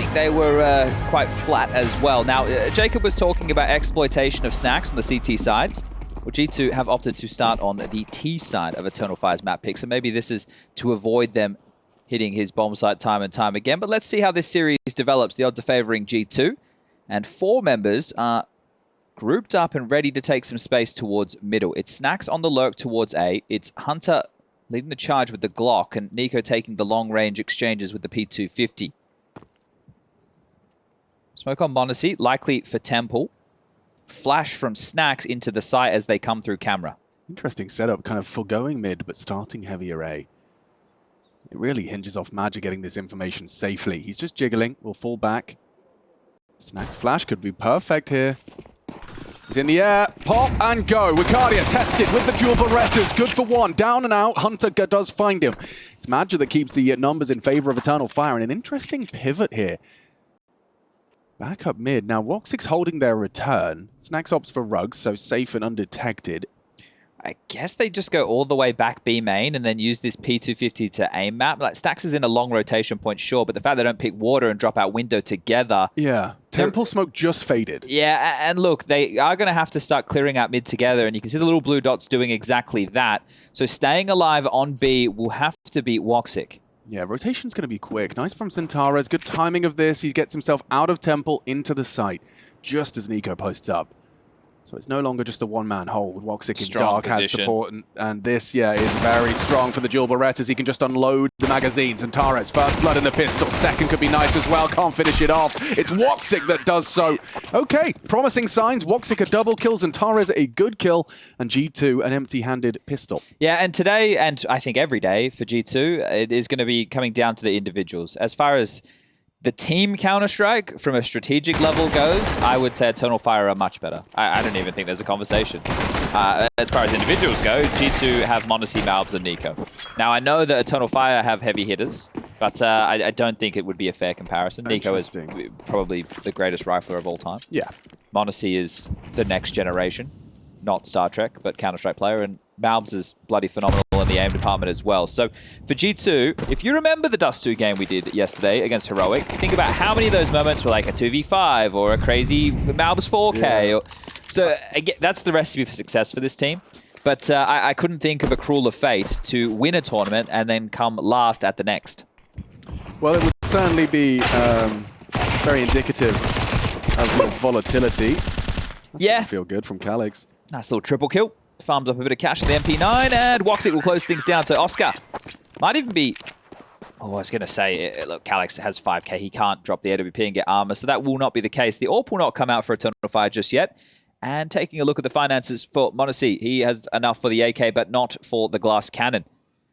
think they were quite flat as well. Now, Jacob was talking about exploitation of snacks on the CT sides. Well, G2 have opted to start on the T side of Eternal Fire's map pick, so maybe this is to avoid them hitting his bomb site time and time again. But let's see how this series develops. The odds are favoring G2, and 4 members are grouped up and ready to take some space towards middle. It's Snacks on the lurk towards A. It's Hunter leading the charge with the Glock, and Nico taking the long-range exchanges with the P250. Smoke on Monacy, likely for Temple. Flash from Snacks into the site as they come through camera. Interesting setup, kind of foregoing mid, but starting heavier A. It really hinges off Magic getting this information safely. He's just jiggling, will fall back. Snacks flash could be perfect here. He's in the air, pop and go. Wicardia tested with the dual Berettas, good for 1, down and out. Hunter does find him. It's Magic that keeps the numbers in favor of Eternal Fire, and an interesting pivot here. Back up mid. Now, Woxic's holding their return. Snacks opts for Rugs, so safe and undetected. I guess they just go all the way back B main and then use this P250 to aim map. Like, Stacks is in a long rotation point, sure, but the fact they don't pick water and drop out window together. Yeah. Temple smoke just faded. Yeah, and look, they are going to have to start clearing out mid together, and you can see the little blue dots doing exactly that. So staying alive on B will have to beat Woxic. Yeah, rotation's going to be quick. Nice from Centaurus. Good timing of this. He gets himself out of Temple into the site just as Nico posts up. So it's no longer just a one-man hold. Woxic in dark has support, and this, yeah, is very strong for the dual Berettas. He can just unload the magazines. And Centaurus, first blood in the pistol. Second could be nice as well. Can't finish it off. It's Woxic that does so. Okay, promising signs. Woxic a double kill, Centaurus a good kill, and G2 an empty-handed pistol. Yeah, and today, and I think every day for G2, it is going to be coming down to the individuals. As far as the team Counter-Strike from a strategic level goes, I would say Eternal Fire are much better. I don't even think there's a conversation. As far as individuals go, G2 have Monacy, Malbs, and Nico. Now, I know that Eternal Fire have heavy hitters, but I don't think it would be a fair comparison. Nico is probably the greatest rifler of all time. Yeah. Monacy is the next generation, not Star Trek, but Counter-Strike player, and Malbs is bloody phenomenal in the aim department as well. So for G2, if you remember the Dust 2 game we did yesterday against Heroic, think about how many of those moments were like a 2v5 or a crazy Malbs 4K. Yeah. So again, that's the recipe for success for this team. But I couldn't think of a crueler fate to win a tournament and then come last at the next. Well, it would certainly be very indicative of volatility. That's feel good from Calix. Nice little triple kill. Farms up a bit of cash at the MP9, and Woxic will close things down. So Oscar might even be... Oh, I was going to say, look, Calix has 5k. He can't drop the AWP and get armor, so that will not be the case. The AWP will not come out for Eternal Fire just yet. And taking a look at the finances for Monacy, he has enough for the AK, but not for the glass cannon.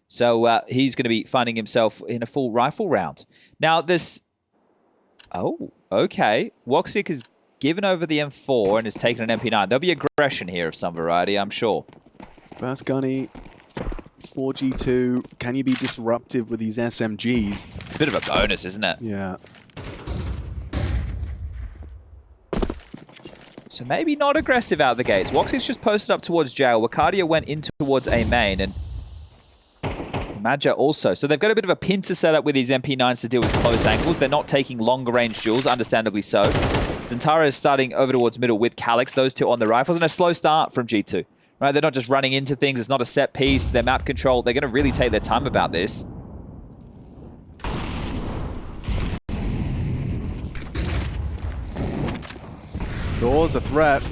So he's going to be finding himself in a full rifle round. Now, this... Oh, okay. Woxic is given over the M4 and has taken an MP9. There'll be aggression here of some variety, I'm sure. First gunny for G2. Can you be disruptive with these SMGs? It's a bit of a bonus, isn't it? Yeah. So maybe not aggressive out the gates. Woxic's just posted up towards jail. Wicardia went in towards A main, and Maja also. So they've got a bit of a pincer setup with these MP9s to deal with close angles. They're not taking longer range duels, understandably so. Zentara is starting over towards middle with Calix, those two on the rifles, and a slow start from G2. Right, they're not just running into things. It's not a set piece. They're map control. They're going to really take their time about this. Doors a threat.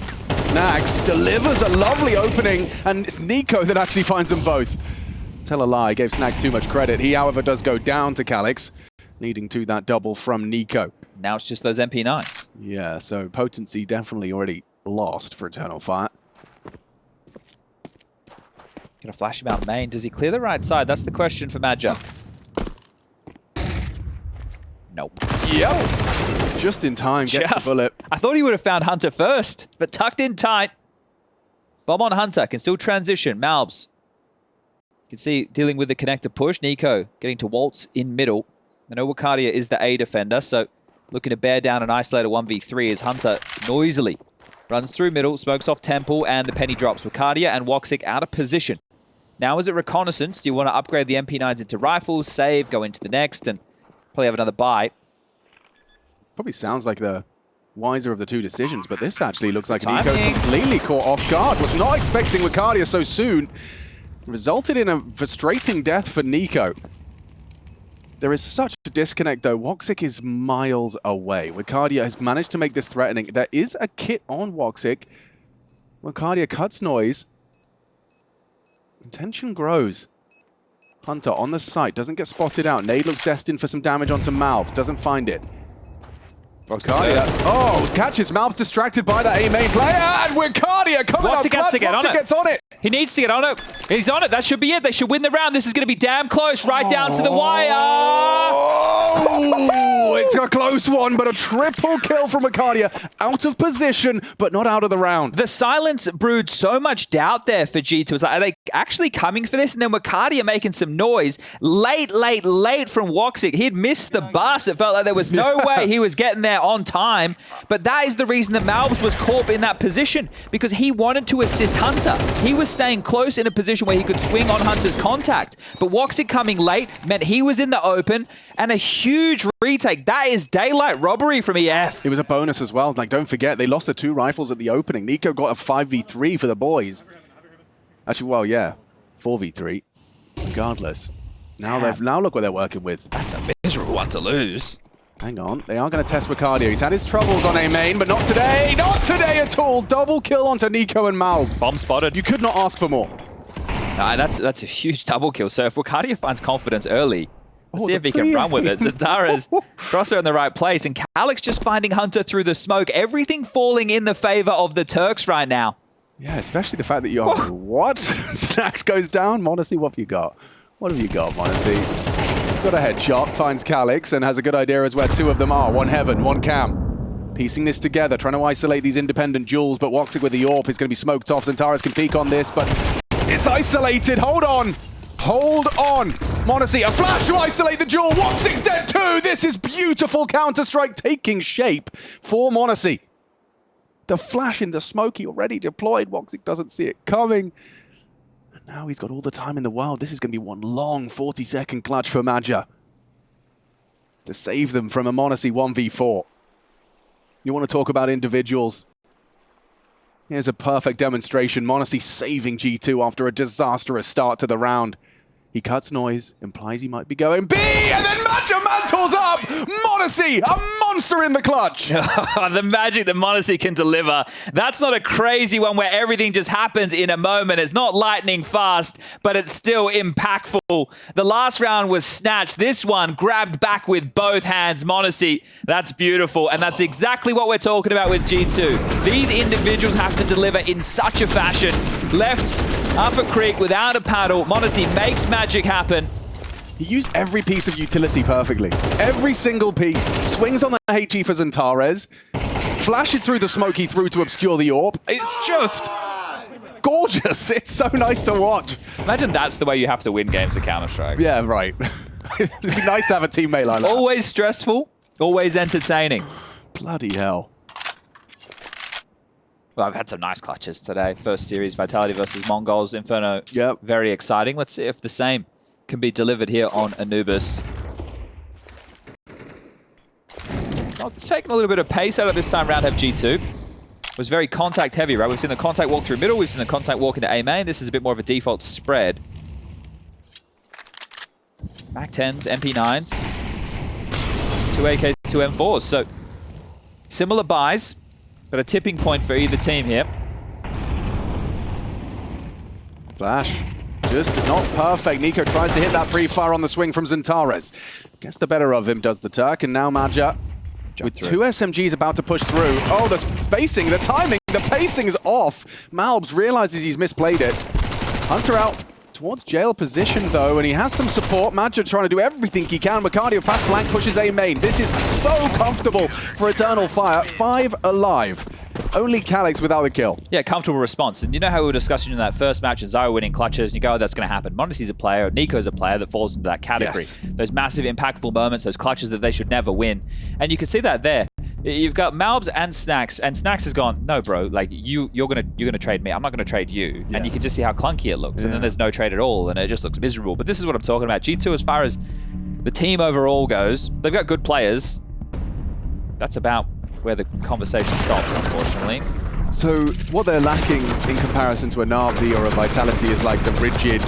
Snacks delivers a lovely opening, and it's Nico that actually finds them both. Tell a lie, gave Snacks too much credit. He, however, does go down to Calix, leading to that double from Nico. Now it's just those MP9s. Yeah, so potency definitely already lost for Eternal Fire. Gonna flash him out main. Does he clear the right side? That's the question for Maja. Nope. Yep. Just in time, gets the bullet. I thought he would have found Hunter first, but tucked in tight. Bomb on Hunter, can still transition. Malbs. You can see dealing with the connector push. Nico getting to waltz in middle. I know Wicardia is the A defender, so looking to bear down and isolate a 1v3 as Hunter noisily runs through middle, smokes off Temple, and the penny drops. Wicardia and Woxic out of position. Now is it reconnaissance? Do you want to upgrade the MP9s into rifles, save, go into the next, and probably have another buy? Probably sounds like the wiser of the two decisions, but this actually looks like Nico Timing. completely caught off guard. Was not expecting Wicardia so soon. Resulted in a frustrating death for Nico. There is such a disconnect though. Woxic is miles away. Wicardia has managed to make this threatening. There is a kit on Woxic. Wicardia cuts noise. Tension grows. Hunter on the site, doesn't get spotted out. Nade looks destined for some damage onto Malbs, doesn't find it. Wicardia, catches Malbs distracted by that A main player, and Wicardia coming up clutch. Woxic gets on it. He needs to get on it. He's on it. That should be it. They should win the round. This is going to be damn close, right down to the wire. Oh, it's a close one, but a triple kill from Wicardia. Out of position, but not out of the round. The silence brewed so much doubt there for G2. It's like, are they actually coming for this? And then Wicardia making some noise. Late from Woxic. He'd missed the bus. It felt like there was no way he was getting there on time. But that is the reason that Malbs was caught in that position, because he wanted to assist Hunter. He was staying close in a position where he could swing on Hunter's contact. But Woxic coming late meant he was in the open, and a huge retake. That is daylight robbery from EF. It was a bonus as well. Like, don't forget, they lost the 2 rifles at the opening. Nico got a 5v3 for the boys. Actually, well, yeah, 4v3. Regardless. Now look what they're working with. That's a miserable one to lose. Hang on, they are going to test Wicardia. He's had his troubles on A main, but not today. Not today at all. Double kill onto Nico and Malbs. Bomb spotted. You could not ask for more. That's a huge double kill. So if Wicardia finds confidence early, let's see if he can run with it. Zentara's Crosser in the right place, and Calix just finding Hunter through the smoke. Everything falling in the favor of the Turks right now. Yeah, especially the fact that you're... What? Snacks goes down. Monacy, what have you got? What have you got, Monacy? Got a headshot, finds Calix, and has a good idea as where 2 of them are. One Heaven, one Cam. Piecing this together, trying to isolate these independent duels, but Woxic with the AWP is going to be smoked off. Zentaras can peek on this, but it's isolated. Hold on. Hold on. Monacy, a flash to isolate the duel. Woxic's dead too. This is beautiful Counter-Strike taking shape for Monacy. The flash in the smoke, he already deployed. Woxic doesn't see it coming. Now he's got all the time in the world. This is going to be one long 40-second clutch for Maja to save them from a Monacy 1v4. You want to talk about individuals? Here's a perfect demonstration. Monacy saving G2 after a disastrous start to the round. He cuts noise, implies he might be going B, and then Maja mantles up! Monacy, a monster in the clutch! The magic that Monacy can deliver. That's not a crazy one where everything just happens in a moment. It's not lightning fast, but it's still impactful. The last round was snatched. This one grabbed back with both hands. Monacy, that's beautiful. And that's exactly what we're talking about with G2. These individuals have to deliver in such a fashion. Left up a creek without a paddle. Monacy makes magic happen. He used every piece of utility perfectly. Every single piece. Swings on the HE for Zentares. Flashes through the smoke he threw to obscure the AWP. It's just gorgeous. It's so nice to watch. Imagine that's the way you have to win games of Counter-Strike. Yeah, right. It'd be nice to have a teammate like that. Always stressful, always entertaining. Bloody hell. Well, I've had some nice clutches today. First series, Vitality versus Mongols, Inferno. Yep. Very exciting. Let's see if the same can be delivered here on Anubis. Well, it's taking a little bit of pace out of this time round. Have G2. Was very contact heavy, right? We've seen the contact walk through middle. We've seen the contact walk into A main. This is a bit more of a default spread. Mac 10s, MP9s. 2 AKs, 2 M4s. So similar buys. But a tipping point for either team here. Flash. Just not perfect. Nico tries to hit that pre-fire on the swing from Zentares. Gets the better of him, does the Turk, and now Maja with 2 SMGs about to push through. Oh, the spacing, the timing, the pacing is off. Malbs realizes he's misplayed it. Hunter out towards jail position though, and he has some support. Maja trying to do everything he can. Wicardia fast flank pushes A main. This is so comfortable for Eternal Fire. 5 alive. Only Calix without the kill. Yeah, comfortable response. And you know how we were discussing in that first match, and Zyro winning clutches, and you go, oh, that's going to happen. Monacy's a player, Nico's a player that falls into that category. Yes. Those massive, impactful moments, those clutches that they should never win. And you can see that there. You've got Malbs and Snacks has gone, no, bro, like you're gonna trade me. I'm not gonna trade you. Yeah. And you can just see how clunky it looks. And then there's no trade at all, and it just looks miserable. But this is what I'm talking about. G2, as far as the team overall goes, they've got good players. that's about where the conversation stops, unfortunately. So what they're lacking in comparison to a Na'Vi or a Vitality is like the rigid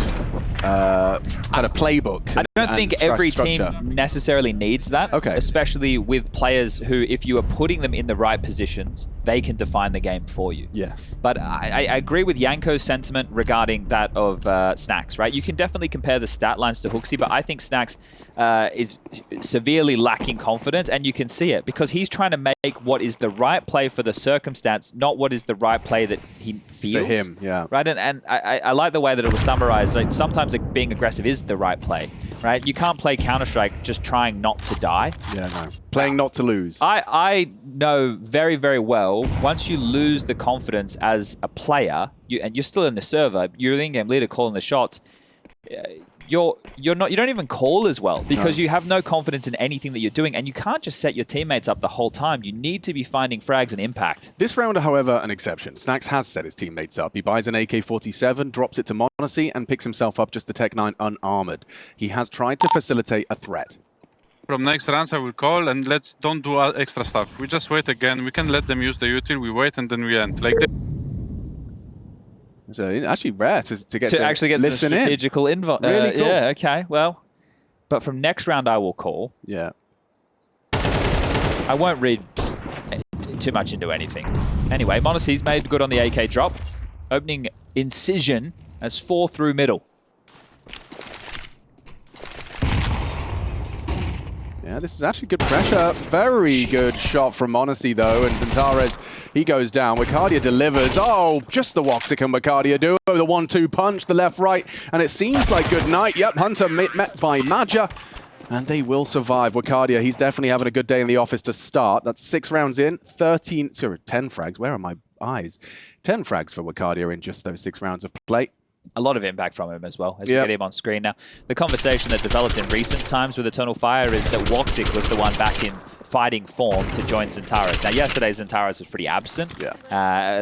kind of playbook. I don't think every team structure. necessarily needs that, Okay. especially with players who, if you are putting them in the right positions, they can define the game for you. Yes. But I agree with Yanko's sentiment regarding that of Snacks, right? You can definitely compare the stat lines to Hooksy, but I think Snacks is severely lacking confidence, and you can see it because he's trying to make what is the right play for the circumstance, not what is the right play that he feels. For him, yeah. Right, and I like the way that it was summarized. Like, sometimes being aggressive is the right play, right? You can't play Counter-Strike just trying not to die. Yeah, no. Playing not to lose. I know very, very well, once you lose the confidence as a player, and you're still in the server, you're the in-game leader calling the shots, you don't even call as well because you have no confidence in anything that you're doing, and you can't just set your teammates up the whole time. You need to be finding frags and impact. This round, however, an exception. Snacks has set his teammates up. He buys an AK-47, drops it to Monacy, and picks himself up just the Tech 9 unarmored. He has tried to facilitate a threat. From next rounds I will call, and don't do extra stuff. We just wait again. We can let them use the util. We wait and then we end. Like this. So it's actually rare to get to actually get some listen strategical involved. Really cool. Yeah, okay, well, but from next round I will call. Yeah. I won't read too much into anything. Anyway, Monacy's made good on the AK drop. Opening incision as 4 through middle. Yeah, this is actually good pressure. Very good shot from Monacy, though. And Zantares, he goes down. Wicardia delivers. Oh, just the Woxic and Wicardia duo. The 1-2 punch, the left-right. And it seems like good night. Yep, Hunter met by Maja. And they will survive. Wicardia, he's definitely having a good day in the office to start. That's 6 rounds in. 10 frags. Where are my eyes? 10 frags for Wicardia in just those 6 rounds of play. A lot of impact from him as well, as you get him on screen. Now, the conversation that developed in recent times with Eternal Fire is that Woxic was the one back in fighting form to join Zantares. Now, yesterday, Zantares was pretty absent. Yeah.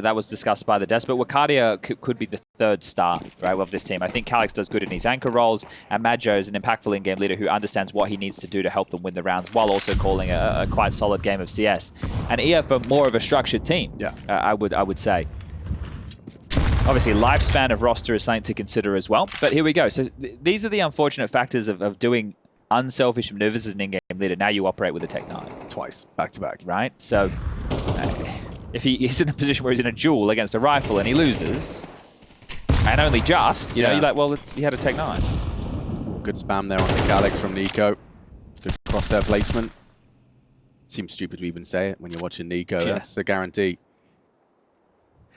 That was discussed by the desk, but Wicardia could be the 3rd star, right, of this team. I think Calix does good in his anchor roles, and Majo is an impactful in-game leader who understands what he needs to do to help them win the rounds, while also calling a quite solid game of CS. And EF are more of a structured team, I would say. Obviously, lifespan of roster is something to consider as well. But here we go. So these are the unfortunate factors of doing unselfish maneuvers as an in-game leader. Now you operate with a Tech 9. Twice, back to back. Right? So if he is in a position where he's in a duel against a rifle and he loses, and only just, you know, you're like, well, he had a Tech 9. Ooh, good spam there on the Calix from Nico. Good crosshair placement. Seems stupid to even say it when you're watching Nico. Yeah. That's a guarantee.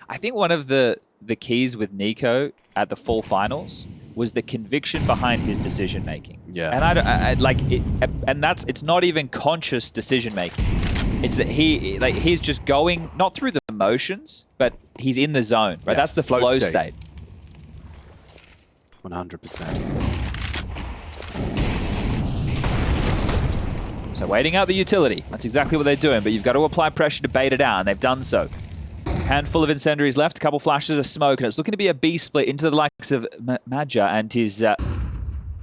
I think one of the keys with Nico at the full finals was the conviction behind his decision making. Yeah. And I like it, and it's not even conscious decision making. It's that he's just going not through the motions, but he's in the zone. Right, that's the flow state. 100%. So waiting out the utility. That's exactly what they're doing. But you've got to apply pressure to bait it out, and they've done so. Handful of incendiaries left, a couple flashes of smoke, and it's looking to be a B split into the likes of Maja and his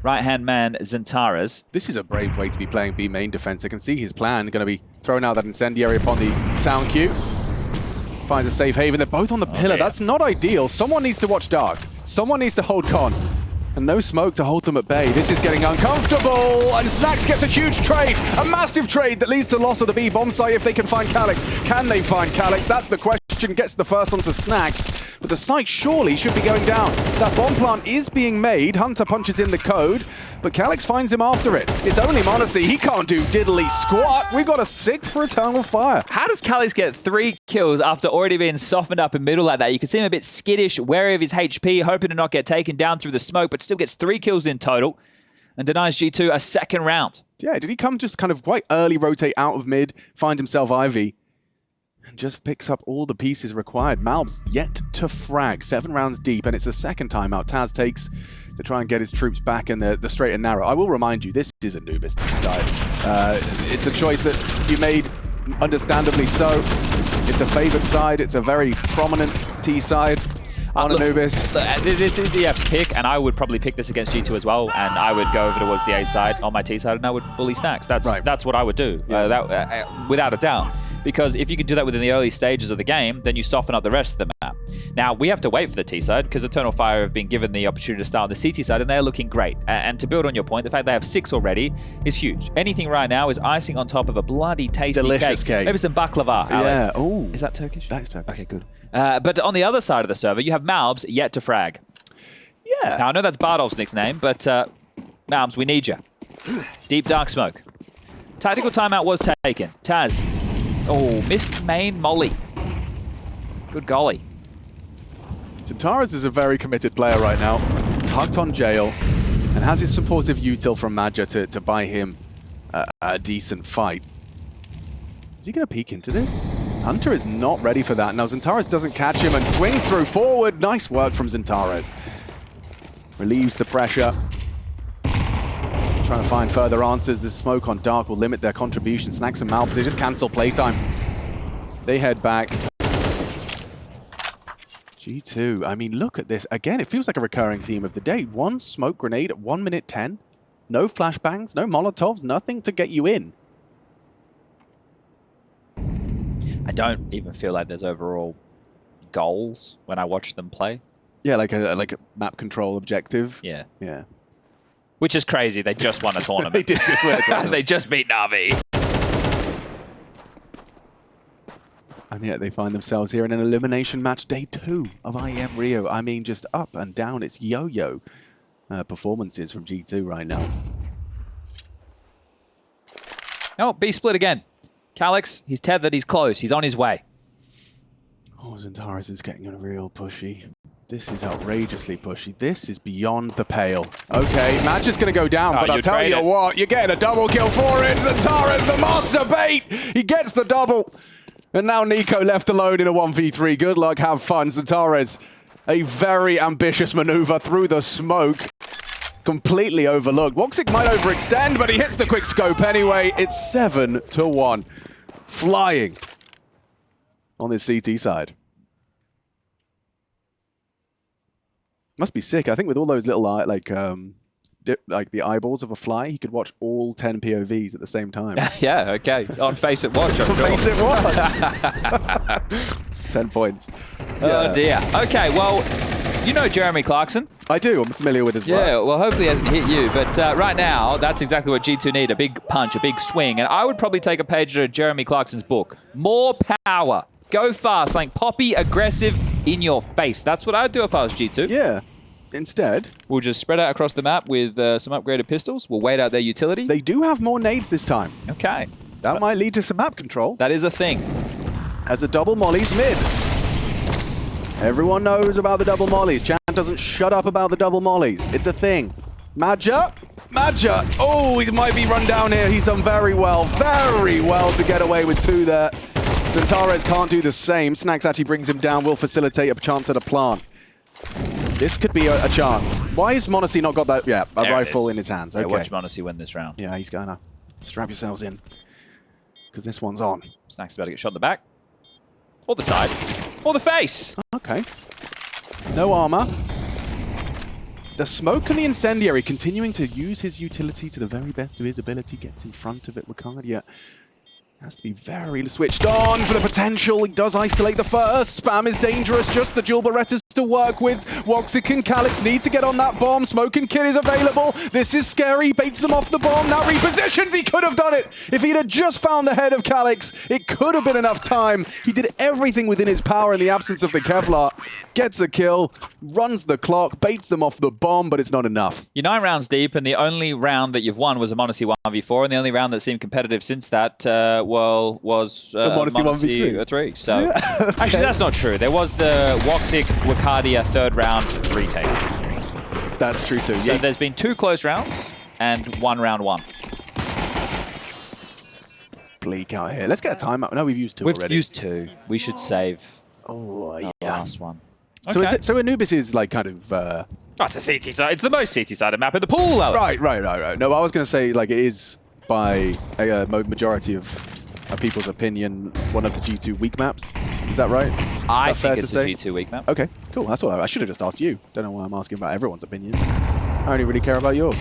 right-hand man, Zantares. This is a brave way to be playing B main defense. I can see his plan going to be throwing out that incendiary upon the sound cue. Finds a safe haven. They're both on the pillar. That's not ideal. Someone needs to watch dark. Someone needs to hold con. And no smoke to hold them at bay. This is getting uncomfortable. And Snacks gets a huge trade. A massive trade that leads to loss of the B bomb site if they can find Calix. Can they find Calix? That's the question. Gets the first onto Snacks. But the site surely should be going down. That bomb plant is being made. Hunter punches in the code. But Calix finds him after it. It's only Monacy. He can't do diddly squat. We've got a 6th for Eternal Fire. How does Calix get 3 kills after already being softened up in middle like that? You can see him a bit skittish, wary of his HP, hoping to not get taken down through the smoke, but still gets 3 kills in total and denies G2 a 2nd round. Yeah, did he come just kind of quite early, rotate out of mid, find himself Ivy, and just picks up all the pieces required? Malb's yet to frag, 7 rounds deep, and it's the 2nd time out Taz takes to try and get his troops back in the straight and narrow. I will remind you, this is Anubis side. It's a choice that you made, understandably so. It's a favored side. It's a very prominent T side. on look, Anubis. This is EF's pick, and I would probably pick this against G2 as well, and I would go over towards the A side on my T side, and I would bully Snacks. That's what I would do, without a doubt. Because if you can do that within the early stages of the game, then you soften up the rest of the map. Now, we have to wait for the T side, because Eternal Fire have been given the opportunity to start on the CT side, and they're looking great. And to build on your point, the fact they have 6 already is huge. Anything right now is icing on top of a bloody tasty Delicious cake. Maybe some baklava, Alex. Yeah, ooh. Is that Turkish? That is Turkish. Okay, good. But on the other side of the server, you have Malbs yet to frag. Yeah. Now, I know that's Bardolph's nickname, but Malbs, we need you. Deep dark smoke. Tactical timeout was taken. Taz. Oh, missed main molly. Good golly. Zentares is a very committed player right now. Tucked on jail and has his supportive util from Madja to buy him a decent fight. Is he going to peek into this? Hunter is not ready for that. Now Zentares doesn't catch him and swings through forward. Nice work from Zentares. Relieves the pressure. Trying to find further answers. The smoke on dark will limit their contribution. Snacks and Malbs, they just cancel playtime. They head back. G2, I mean, look at this. Again, it feels like a recurring theme of the day. One smoke grenade at 1 minute 10. No flashbangs, no Molotovs, nothing to get you in. I don't even feel like there's overall goals when I watch them play. Yeah, like a map control objective. Yeah. Yeah. Which is crazy. They just won a tournament. They did just win a tournament. They just beat Navi. And yet they find themselves here in an elimination match, day 2 of IEM Rio. I mean, just up and down. It's yo-yo performances from G2 right now. Oh, B split again. Calix, he's tethered, he's close, he's on his way. Oh, Zentares is getting a real pushy. This is outrageously pushy. This is beyond the pale. Okay, match is going to go down, but I'll tell you what, you're getting a double kill for it. Zentares, the master bait! He gets the double. And now Nico left alone in a 1v3. Good luck, have fun. Zentares, a very ambitious maneuver through the smoke. Completely overlooked. Woxic might overextend, but he hits the quick scope anyway. It's 7-1. Flying on this CT side. Must be sick. I think with all those little, like the eyeballs of a fly, he could watch all 10 POVs at the same time. Yeah, okay. On Face It Watch, I'm sure. Face It Watch. 10 points. Oh, dear. Okay, well, you know Jeremy Clarkson. I do. I'm familiar with his work. Yeah, well, hopefully he hasn't hit you. But right now, that's exactly what G2 need. A big punch, a big swing. And I would probably take a page out of Jeremy Clarkson's book. More power. Go fast. Like poppy, aggressive, in your face. That's what I'd do if I was G2. Yeah. Instead, we'll just spread out across the map with some upgraded pistols. We'll wait out their utility. They do have more nades this time. Okay. That might lead to some map control. That is a thing. As a double mollies mid. Everyone knows about the double mollies. Chan doesn't shut up about the double mollies. It's a thing. Madja. Oh, he might be run down here. He's done very well to get away with 2 there. Zentares can't do the same. Snacks actually brings him down, will facilitate a chance at a plant. This could be a chance. Why has Monacy not got that? Yeah, a rifle in his hands. Okay. Yeah, watch Monacy win this round. Yeah, he's going to strap yourselves in. Because this one's on. Snacks about to get shot in the back. Or the side. Or the face. Okay. No armor. The smoke and the incendiary continuing to use his utility to the very best of his ability. Gets in front of it. Wicardia has to be very switched on for the potential. He does isolate the first. Spam is dangerous. Just the dual Berettas to work with. Woxic and Calix need to get on that bomb. Smoke and Kid is available. This is scary. Baits them off the bomb. Now repositions. He could have done it. If he'd have just found the head of Calix, it could have been enough time. He did everything within his power in the absence of the Kevlar. Gets a kill. Runs the clock. Baits them off the bomb, but it's not enough. You're 9 rounds deep, and the only round that you've won was a Monacy 1v4, and the only round that seemed competitive since that was the Monacy 1v3. So okay. Actually, that's not true. There was the Woxic Wicardia 3rd round retake. That's true too. So there's been 2 close rounds and 1 round 1. Bleak out here. Let's get a timeout. No, we've used 2 already. We've used 2. We should save the last one. So, Okay. so Anubis is like kind of... it's a CT side. It's the most CT-sided map in the pool, Alex. Right. No, I was going to say like it is by a majority of people's opinion one of the G2 weak maps. Is that right? I Is that fair think it's to a say? G2 weak map. Okay, cool. That's all. I should have just asked you. Don't know why I'm asking about everyone's opinion. I only really care about yours.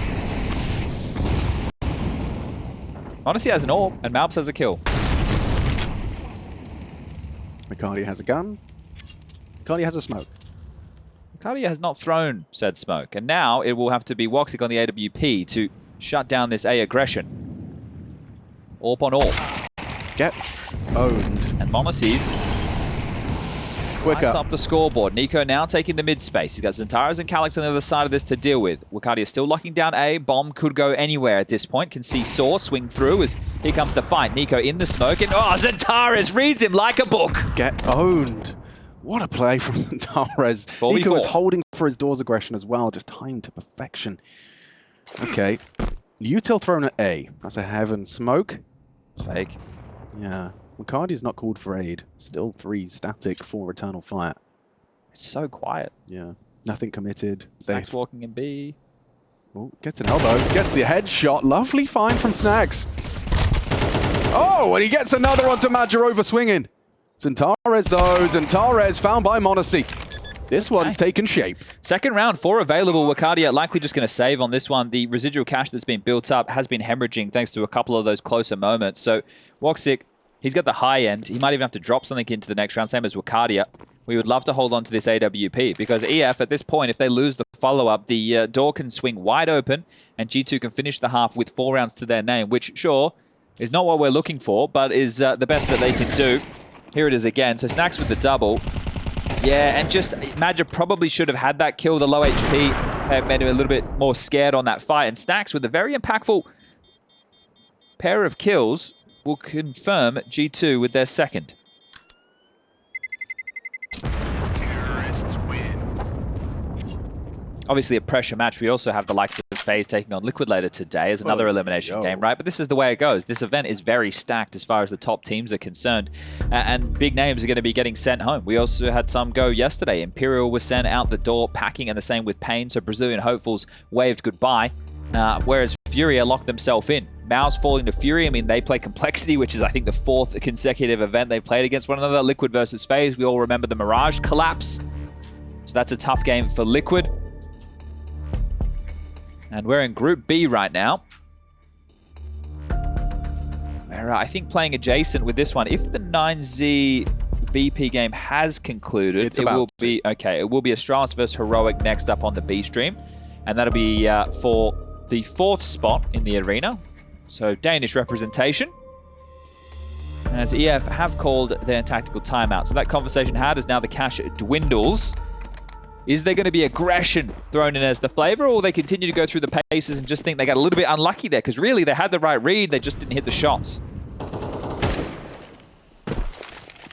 Honestly, has an AWP, and Malps has a kill. Micardia has a gun. Micardia has a smoke. Micardia has not thrown said smoke, and now it will have to be Woxic on the AWP to shut down this A aggression. AWP on AWP. Get owned. And Monacy's Quicker. lights up the scoreboard. Nico now taking the mid space. He's got Zentaras and Calyx on the other side of this to deal with. Wicardia still locking down A. Bomb could go anywhere at this point. Can see Saw swing through as here comes the fight. Nico in the smoke, and Zentaras reads him like a book. Get owned. What a play from Zentaras. 4v4. Nico was holding for his door's aggression as well, just timed to perfection. Okay. Util thrown at A. That's a heaven smoke. Fake. Yeah. Micardia's not called for aid. Still 3 static for Eternal Fire. It's so quiet. Yeah. Nothing committed. Snacks walking in B. Oh, gets an elbow. Gets the headshot. Lovely find from Snacks. Oh, and he gets another onto Majarova swinging. Zentares though. Zentares found by Monacy. This one's taken shape. Second round, 4 available. Wicardia likely just going to save on this one. The residual cash that's been built up has been hemorrhaging thanks to a couple of those closer moments. So Woxic, he's got the high end. He might even have to drop something into the next round, same as Wicardia. We would love to hold on to this AWP because EF, at this point, if they lose the follow-up, the door can swing wide open and G2 can finish the half with 4 rounds to their name, which, sure, is not what we're looking for, but is the best that they can do. Here it is again. So Snacks with the double. Yeah, and just Madja probably should have had that kill. The low HP made him a little bit more scared on that fight. And Snacks with a very impactful pair of kills will confirm G2 with their second. Terrorists win. Obviously a pressure match. We also have the likes of FaZe taking on Liquid later today as another elimination game, right? But this is the way it goes. This event is very stacked as far as the top teams are concerned. And big names are going to be getting sent home. We also had some go yesterday. Imperial was sent out the door packing, and the same with Pain. So Brazilian hopefuls waved goodbye. Whereas Furia locked themselves in. Mao's falling to Fury. I mean, they play Complexity, which is, I think, the 4th consecutive event they've played against one another. Liquid versus FaZe. We all remember the Mirage collapse. So that's a tough game for Liquid. And we're in Group B right now. We're, I think, playing adjacent with this one. If the 9Z VP game has concluded, it will be Astralis versus Heroic next up on the B stream. And that'll be for the 4th spot in the arena. So Danish representation. As EF have called their tactical timeout. So that conversation had as now the cash dwindles. Is there going to be aggression thrown in as the flavor, or will they continue to go through the paces and just think they got a little bit unlucky there? Because really, they had the right read, they just didn't hit the shots.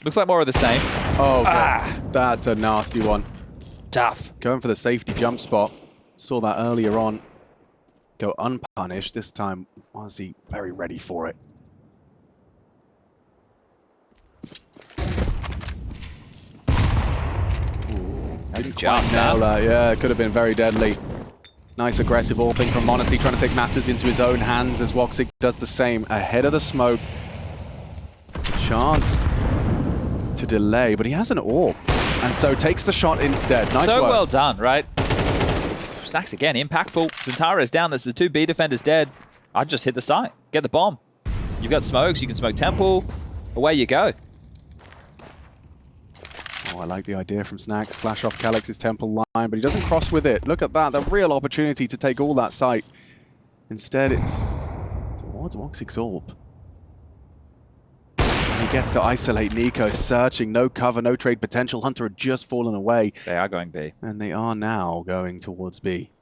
Looks like more of the same. Oh, God. That's a nasty one. Tough. Going for the safety jump spot. Saw that earlier on. Go unpunished. This time, was he very ready for it? Just yeah, it could have been very deadly. Nice aggressive AWPing from Monacy, trying to take matters into his own hands as Woxic does the same. Ahead of the smoke. Chance to delay, but he has an AWP, and so takes the shot instead. Nice so work. well done, right? Snacks again, impactful. Zentara is down. There's the 2 B defenders dead. I'd just hit the site. Get the bomb. You've got smokes. You can smoke Temple. Away you go. Oh, I like the idea from Snacks. Flash off Calyx's Temple line, but he doesn't cross with it. Look at that. The real opportunity to take all that site. Instead, it's towards Woxic's AWP. And he gets to isolate Nico, searching. No cover, no trade potential. Hunter had just fallen away. They are going B. And they are now going towards B.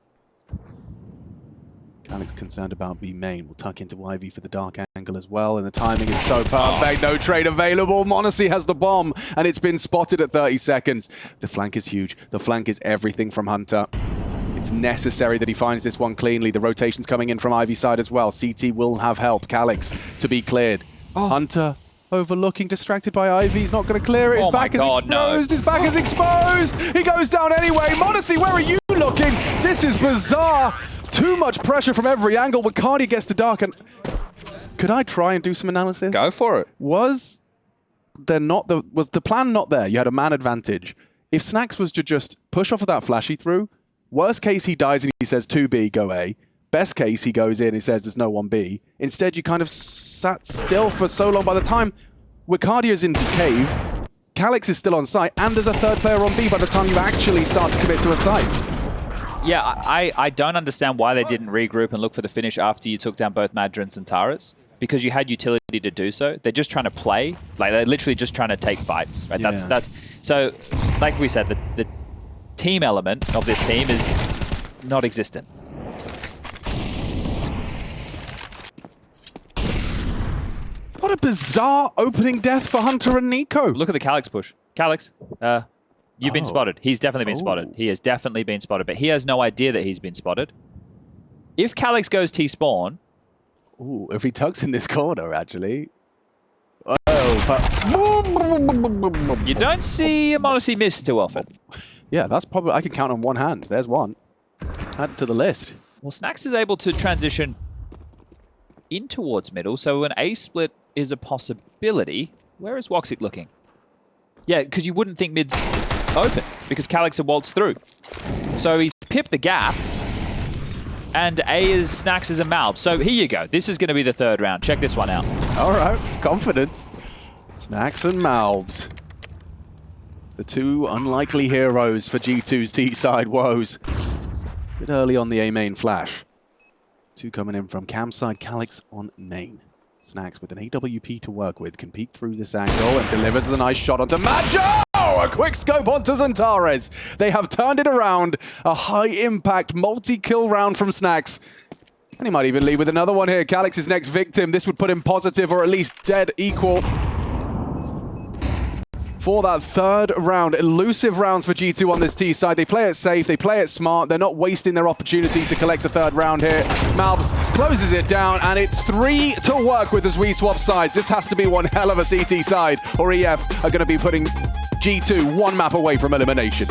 Calyx concerned about B main. We'll tuck into Ivy for the dark angle as well, and the timing is so perfect. No trade available. Monacy has the bomb, and it's been spotted at 30 seconds. The flank is huge. The flank is everything from Hunter. It's necessary that he finds this one cleanly. The rotation's coming in from Ivy's side as well. CT will have help. Calyx to be cleared. Hunter overlooking, distracted by Ivy. He's not going to clear it. His back is exposed. His back is exposed. He goes down anyway. Monacy, where are you looking? This is bizarre. Too much pressure from every angle. Wicardia gets to dark, and could I try and do some analysis? Go for it. Was there not was the plan not there? You had a man advantage. If Snacks was to just push off of that flash he threw, worst case he dies and he says 2B, go A. Best case he goes in and says there's no 1B. Instead you kind of sat still for so long. By the time Wicardio's in cave, Calix is still on site, and there's a third player on B by the time you actually start to commit to a site. Yeah, I don't understand why they didn't regroup and look for the finish after you took down both Madrons and Taras. Because you had utility to do so. They're just trying to play. Like, they're literally just trying to take fights. Right? Yeah. That's so, like we said, the team element of this team is not existent. What a bizarre opening death for Hunter and Nico. Look at the Calix push. Calix, you've been spotted. He's definitely been spotted. He has definitely been spotted, but he has no idea that he's been spotted. If Calix goes T-spawn... Ooh, if he tucks in this corner, actually. Oh, You don't see him honestly miss too often. Yeah, that's probably... I can count on one hand. There's one. Add it to the list. Well, Snacks is able to transition in towards middle, so an A split is a possibility. Where is Woxic looking? Yeah, because you wouldn't think mid's open, because Calix had waltzed through. So he's pipped the gap, and A is Snacks is a Malb. So here you go. This is going to be the third round. Check this one out. All right, confidence. Snacks and Malbs. The two unlikely heroes for G2's T-side woes. A bit early on the A main flash. Two coming in from cam side, Calix on main. Snacks with an AWP to work with can peek through this angle and delivers the nice shot onto Majo! A quick scope onto Zantares. They have turned it around. A high-impact multi-kill round from Snacks. And he might even lead with another one here. Calix's next victim. This would put him positive or at least dead equal for that third round. Elusive rounds for G2 on this T side. They play it safe, they play it smart. They're not wasting their opportunity to collect the third round here. Malbs closes it down, and it's 3 to work with as we swap sides. This has to be one hell of a CT side, or EF are going to be putting G2 one map away from elimination.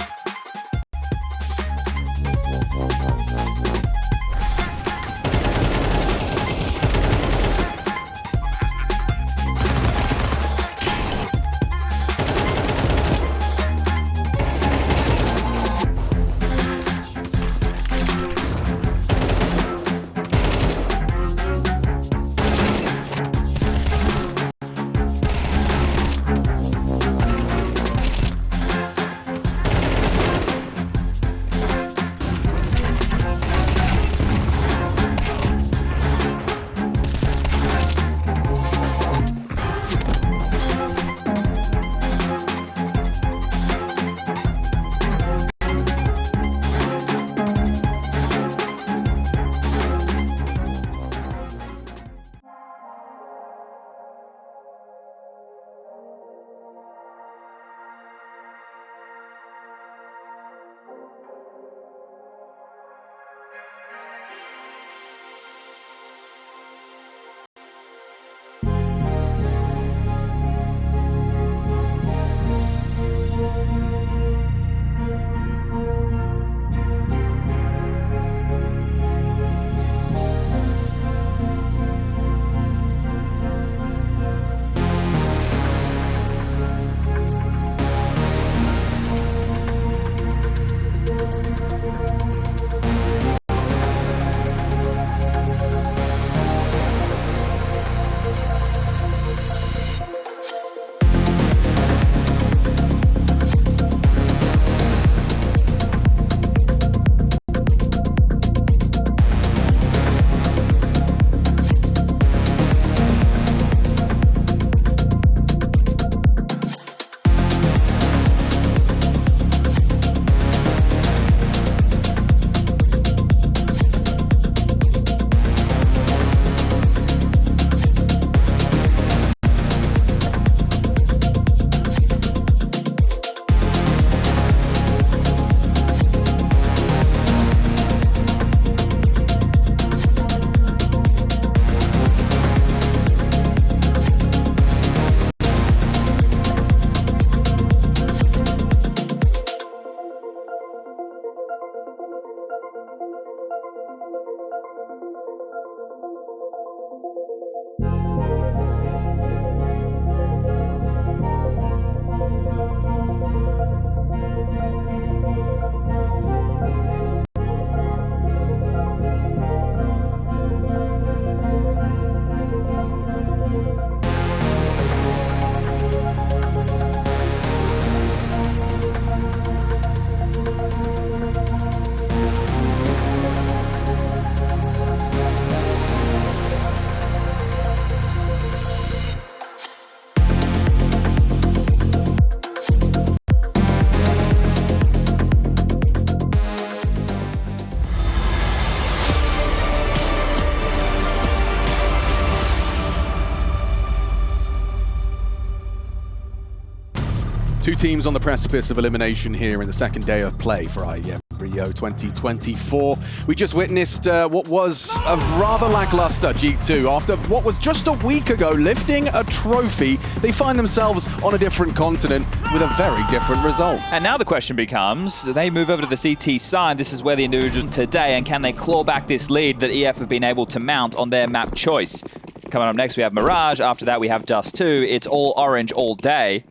Two teams on the precipice of elimination here in the second day of play for IEM Rio 2024. We just witnessed what was a rather lackluster G2. After what was just a week ago lifting a trophy, they find themselves on a different continent with a very different result. And now the question becomes, they move over to the CT side. This is where the individuals today, and can they claw back this lead that EF have been able to mount on their map choice? Coming up next, we have Mirage. After that, we have Dust 2. It's all orange all day.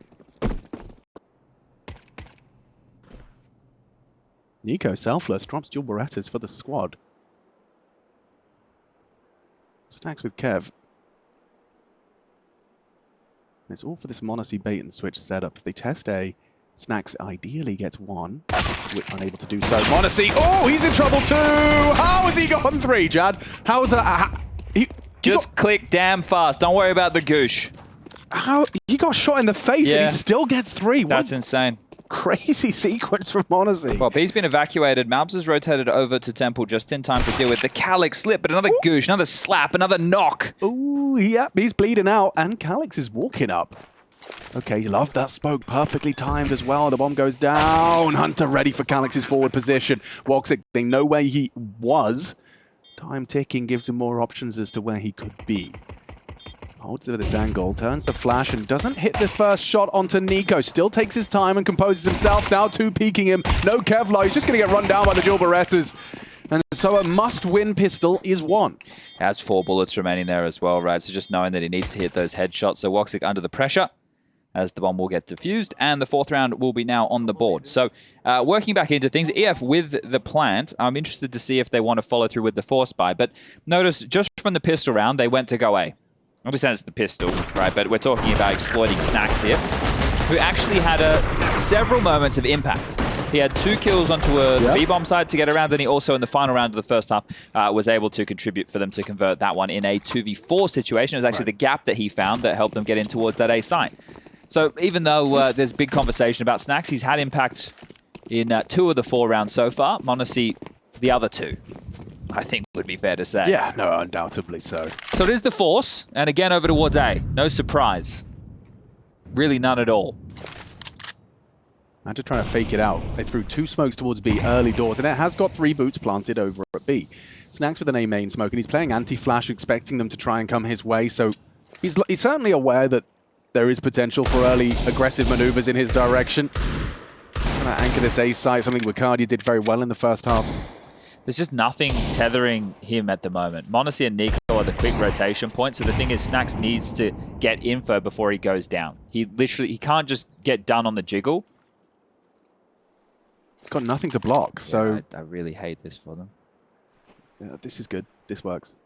Nico, selfless, drops dual Berettas for the squad. Stacks with Kev. It's all for this Monacy bait and switch setup. If they test A, Snacks ideally gets one. Unable to do so. Monacy, oh, he's in trouble too! How has he gotten three, Jad? How is that? Just click damn fast. Don't worry about the goosh. How? He got shot in the face and he still gets three. That's insane. Crazy sequence from Monacy. Well, B's been evacuated. Malbs has rotated over to Temple just in time to deal with the Calyx slip, but another goosh, another slap, another knock. Ooh, yep, he's bleeding out, and Calyx is walking up. Okay, you love that smoke. Perfectly timed as well. The bomb goes down. Hunter ready for Calyx's forward position. Woxic, they know where he was. Time ticking gives him more options as to where he could be. Holds it with this angle, turns the flash and doesn't hit the first shot onto Nico. Still takes his time and composes himself. Now two peeking him. No Kevlar. He's just going to get run down by the dual Berettas. And so a must-win pistol is won. Has 4 bullets remaining there as well, right? So just knowing that he needs to hit those headshots. So Woxic under the pressure as the bomb will get defused. And the 4th round will be now on the board. So working back into things, EF with the plant, I'm interested to see if they want to follow through with the force buy. But notice just from the pistol round, they went to go A. I understand it's the pistol, right? But we're talking about exploiting Snacks here, who actually had several moments of impact. He had 2 kills onto a B-bomb side to get around, and he also, in the final round of the first half, was able to contribute for them to convert that one in a 2v4 situation. It was actually the gap that he found that helped them get in towards that A site. So even though there's big conversation about Snacks, he's had impact in 2 of the 4 rounds so far. Monacy, the other 2. I think would be fair to say. Yeah, no, undoubtedly so. So it is the force, and again over towards A. No surprise. Really none at all. Imagine trying to fake it out. They threw 2 smokes towards B early doors, and it has got 3 boots planted over at B. Snacks with an A main smoke, and he's playing anti-flash, expecting them to try and come his way, so he's certainly aware that there is potential for early aggressive maneuvers in his direction. Trying to anchor this A site, something Wicardia did very well in the first half. There's just nothing tethering him at the moment. Monacy and Nico are the quick rotation points. So the thing is, Snacks needs to get info before he goes down. He can't just get done on the jiggle. He's got nothing to block, so... I really hate this for them. Yeah, this is good. This works.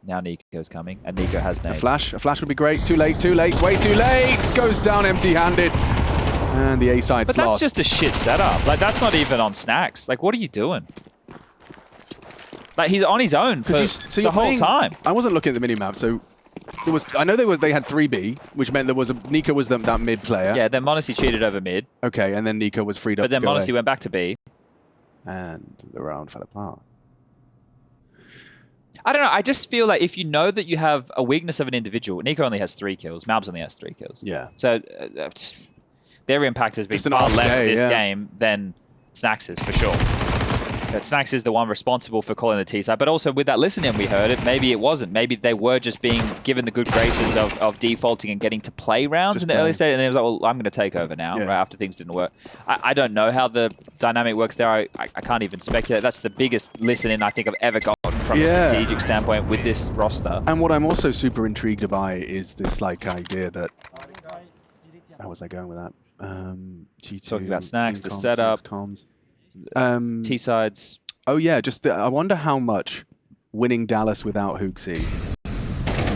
Now Nico's coming, and Nico has nades. A flash would be great. Too late, way too late! Goes down empty-handed. And the A side's lost. But that's just a shit setup. Like, that's not even on Snacks. Like, what are you doing? Like, he's on his own for the whole time. I wasn't looking at the minimap, so there was. I know they had 3B, which meant there was Nico was that mid player. Yeah, then Monacy cheated over mid. Okay, and then Nico was freed up. But then Monacy went back to B. And the round fell apart. I don't know. I just feel like if you know that you have a weakness of an individual, Nico only has 3 kills. Malbs only has 3 kills. Yeah. So their impact has been far less this game than Snacks' for sure. That Snacks is the one responsible for calling the T side, but also with that listening we heard it, maybe it wasn't. Maybe they were just being given the good graces of defaulting and getting to play rounds in the early stage, and they was like, well, I'm going to take over now, right after things didn't work. I don't know how the dynamic works there. I can't even speculate. That's the biggest listening I think I've ever gotten from a strategic standpoint with this roster. And what I'm also super intrigued by is this like idea that... How was I going with that? G2, talking about Snacks, the setup, comms. T-sides. Oh yeah, just I wonder how much winning Dallas without Hooksy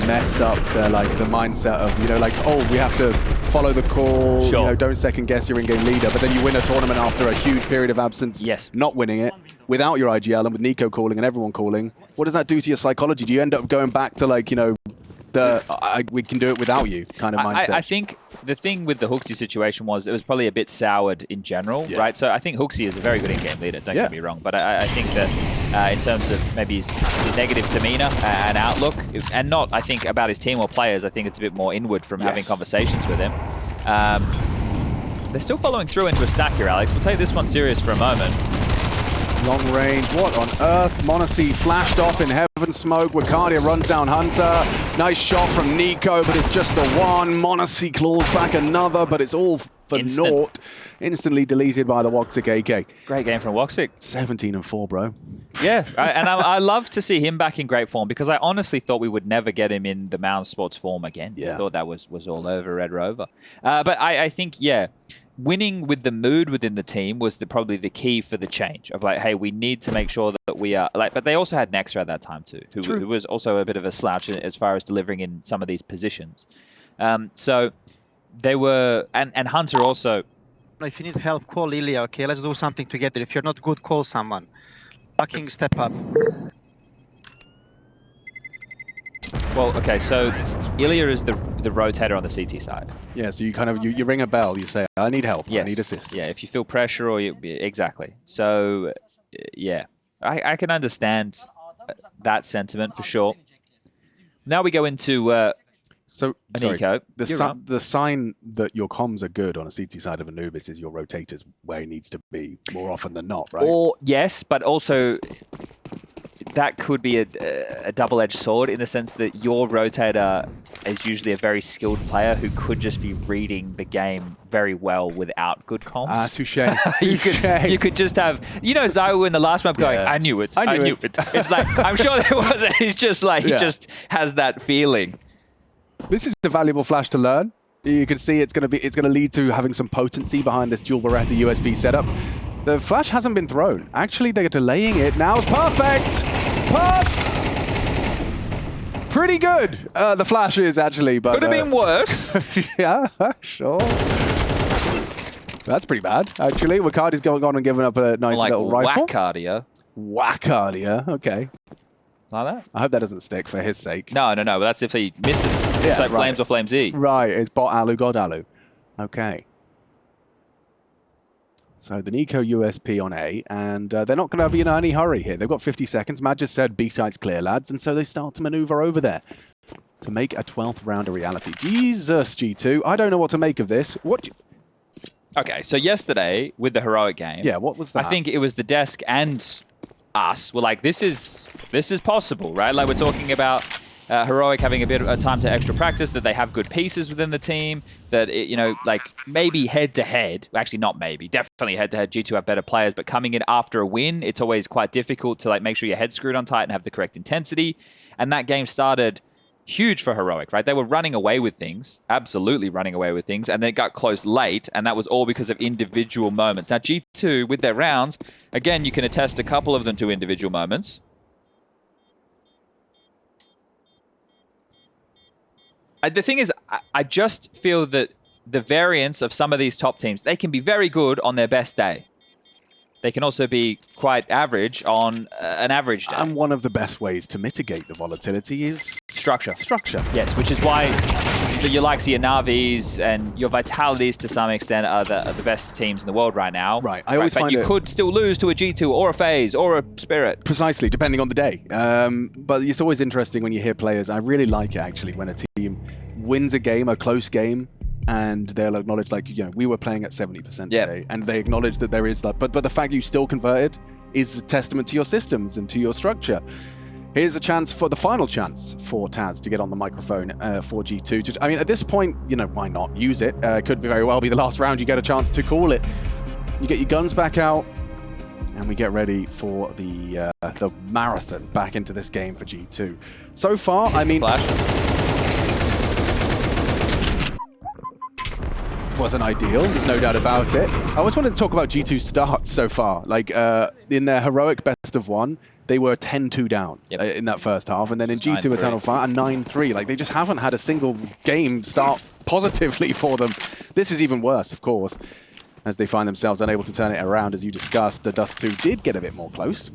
messed up the mindset of, you know, like, oh, we have to follow the call, you know, don't second guess your in-game leader, but then you win a tournament after a huge period of absence, not winning it, without your IGL and with Nico calling and everyone calling. What does that do to your psychology? Do you end up going back to, like, you know, we can do it without you kind of mindset? I think the thing with the Hooksy situation was it was probably a bit soured in general, right? So I think Hooksy is a very good in-game leader, don't get me wrong, but I think that in terms of maybe his negative demeanor and outlook, and not, I think, about his team or players, I think it's a bit more inward from having conversations with him. They're still following through into a stack here, Alex. We'll take this one serious for a moment. Long range, what on earth? Monacy flashed off in heaven smoke. Wacardia runs down Hunter. Nice shot from Nico, but it's just the one. Monacy claws back another, but it's all for naught. Instantly deleted by the Woxic AK. Great game from Woxic. 17 and 4, bro. Yeah, and I love to see him back in great form because I honestly thought we would never get him in the Mound Sports form again. Yeah. I thought that was all over Red Rover. But I think, yeah, winning with the mood within the team was probably the key for the change of like, hey, we need to make sure that we are like, but they also had Nexter at that time too, who was also a bit of a slouch as far as delivering in some of these positions. So they were, and Hunter also. If you need help, call Ilya, okay? Let's do something together. If you're not good, call someone. Fucking step up. Well, okay, so Ilya is the rotator on the CT side. Yeah, so you kind of, you ring a bell, you say, I need help, Yes. I need assistance. Yeah, if you feel pressure or exactly. So, yeah, I can understand that sentiment for sure. Now we go into So, sorry, Nico. the sign that your comms are good on a CT side of Anubis is your rotator's where it needs to be more often than not, right? Or, yes, but also that could be a double-edged sword in the sense that your rotator is usually a very skilled player who could just be reading the game very well without good comms. Ah, touche. You could just have, Zaiwu in the last map going, Yeah. I knew it. It's like, I'm sure there was, he's just like, he just has that feeling. This is a valuable flash to learn. You can see it's going to lead to having some potency behind this dual Beretta USB setup. The flash hasn't been thrown. Actually, they're delaying it now. Perfect! Pretty good. The flash is actually, but Could have been worse. yeah, sure. That's pretty bad, actually. Wacardia's going on and giving up a nice like little rifle. Wacardia. Wacardia, okay. Like that? I hope that doesn't stick for his sake. No, but that's if he misses. It's like right. Flames or Flames E. Right, it's bot Alu, God Alu. Okay. So the Nico USP on A, and they're not going to be in any hurry here. They've got 50 seconds. Matt just said B-side's clear, lads, and so they start to maneuver over there to make a 12th round a reality. Jesus, G2. I don't know what to make of this. Okay, so yesterday with the heroic game, Yeah, what was that? I think it was the desk and us were like, this is possible, right? Like we're talking about heroic having a bit of time to extra practice, that they have good pieces within the team, that like maybe head to head, actually not maybe, definitely head to head. G2 have better players, but coming in after a win, it's always quite difficult to like make sure your head's screwed on tight and have the correct intensity. And that game started huge for heroic, right? They were running away with things, absolutely running away with things, and then it got close late, and that was all because of individual moments. Now G2 with their rounds, again, you can attest a couple of them to individual moments. The thing is, I just feel that the variance of some of these top teams, they can be very good on their best day. They can also be quite average on an average day. And one of the best ways to mitigate the volatility is Structure. structure. Yes, which is why your likes of your Navis and your Vitalities to some extent are the best teams in the world right now. Right. I always but find you it could still lose to a G2 or a FaZe or a Spirit. precisely, depending on the day. But it's always interesting when you hear players. I really like it, actually, when a team wins a game, a close game, and they'll acknowledge, like, we were playing at 70% today, and they acknowledge that there is that. But the fact you still converted is a testament to your systems and to your structure. Here's a chance for the final chance for Taz to get on the microphone for G2. I mean, at this point, why not use it? Could very well be the last round you get a chance to call it. You get your guns back out, and we get ready for the marathon back into this game for G2. So far, I mean, wasn't ideal, there's no doubt about it. I always wanted to talk about G2's starts so far. Like, in their heroic best of one, they were 10-2 down in that first half, and then in G2 Eternal Fire, a 9-3. Like, they just haven't had a single game start positively for them. This is even worse, of course, as they find themselves unable to turn it around, as you discussed. The Dust 2 did get a bit more close.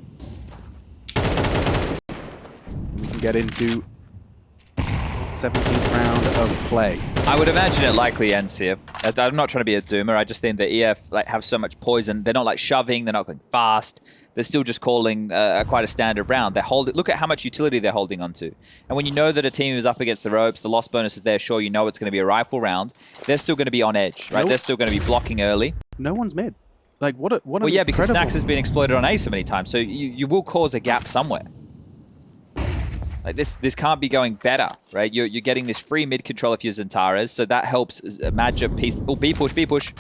We can get into 17th round of play. I would imagine it likely ends here. I'm not trying to be a doomer. I just think that EF have so much poison. They're not like shoving. They're not going fast. they're still just calling quite a standard round. Look at how much utility they're holding onto. And when you know that a team is up against the ropes, the loss bonus is there, sure, you know it's going to be a rifle round, they're still going to be on edge, right? Nope. They're still going to be blocking early. No one's mid. Like, what Well, yeah, because Snacks has been exploited on A so many times, so you will cause a gap somewhere. Like this can't be going better, right? You're getting this free mid control if you're Zentares, so that helps Madja piece. Oh, B push, B push.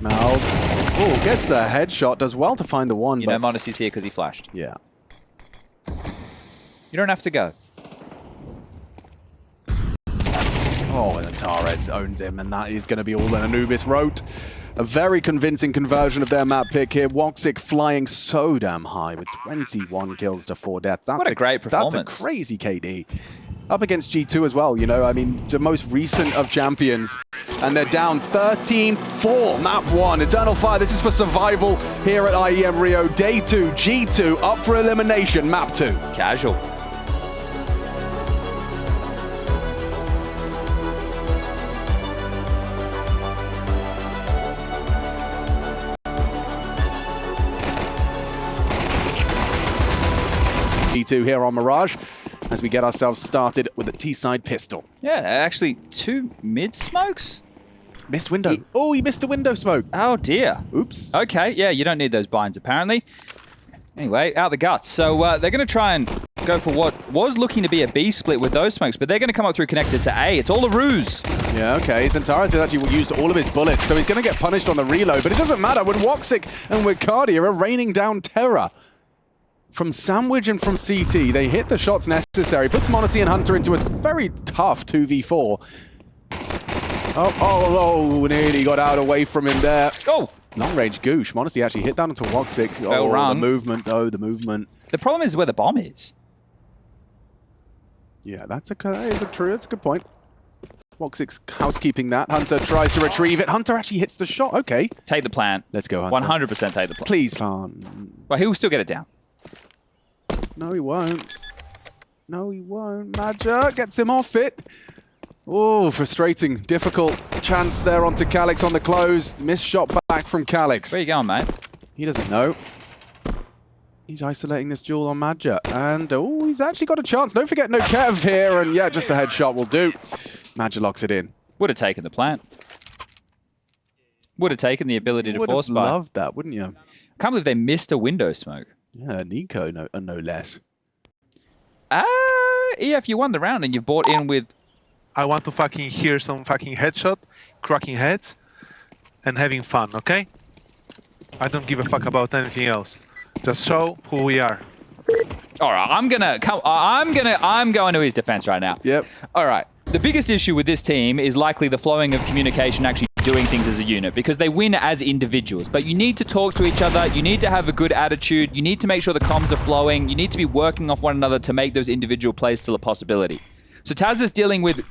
Mouths. Oh, gets the headshot. Does well to find the one. You know Monacy's here because he flashed. Yeah. You don't have to go. Oh, and Zentares owns him, and that is going to be all that Anubis wrote. A very convincing conversion of their map pick here. Woxic flying so damn high with 21 kills to 4 deaths. That's What a great performance. That's a crazy KD. Up against G2 as well, you know, I mean, the most recent of champions. And they're down 13-4, map 1. Eternal Fire, this is for survival here at IEM Rio. Day 2, G2 up for elimination, map 2. Casual. G2 here on Mirage as we get ourselves started with the T-side pistol. Yeah, actually 2 mid smokes? Missed window. Oh, he missed a window smoke. Oh dear. Oops. Okay, yeah, you don't need those binds apparently. Anyway, out the guts. So they're going to try and go for what was looking to be a B split with those smokes, but they're going to come up through connected to A. It's all a ruse. Yeah, okay. Zentares has actually used all of his bullets, so he's going to get punished on the reload, but it doesn't matter when Woxic and Wicardia are raining down terror. From Sandwich and from CT, they hit the shots necessary. Puts Monacy and Hunter into a very tough 2v4. Oh, nearly got out away from him there. Oh! Long range goosh. Monacy actually hit down into Woxic. Well run. The movement, though, the movement. The problem is where the bomb is. Yeah, that's a good point. Woxic's housekeeping that. Hunter tries to retrieve it. Hunter actually hits the shot. Okay. Take the plant. Let's go, Hunter. 100% take the plant. Please, plant. Well, he will still get it down. No, he won't. No, he won't. Madja gets him off it. Oh, frustrating. Difficult chance there onto Calix on the close. Missed shot back from Calix. Where you going, mate? He doesn't know. He's isolating this duel on Madja. And, oh, he's actually got a chance. Don't forget no Kev here. And, yeah, just a headshot will do. Madja locks it in. Would have taken the plant. Would have taken the ability to force buy. Would have loved that, wouldn't you? Can't believe they missed a window smoke. Yeah, Nico, no less. EF, you won the round and you bought in with... I want to fucking hear some fucking headshot, cracking heads, and having fun, okay? I don't give a fuck about anything else. Just show who we are. All right, I'm going to his defense right now. Yep. All right. The biggest issue with this team is likely the flowing of communication actually doing things as a unit because they win as individuals. But you need to talk to each other. You need to have a good attitude. You need to make sure the comms are flowing. You need to be working off one another to make those individual plays still a possibility. So Taz is dealing with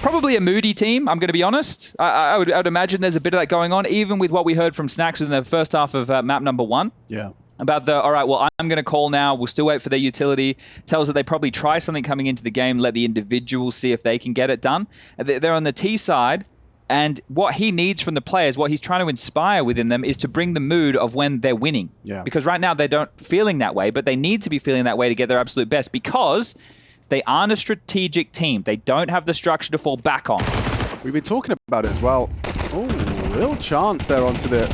probably a moody team, I'm going to be honest. I would imagine there's a bit of that going on, even with what we heard from Snacks in the first half of map number 1. Yeah. About all right, well, I'm going to call now. We'll still wait for their utility. Tells that they probably try something coming into the game, let the individuals see if they can get it done. They're on the T side, and what he needs from the players, what he's trying to inspire within them is to bring the mood of when they're winning. Yeah. Because right now they don't feeling that way, but they need to be feeling that way to get their absolute best because they aren't a strategic team. They don't have the structure to fall back on. We've been talking about it as well. Oh, real chance there onto the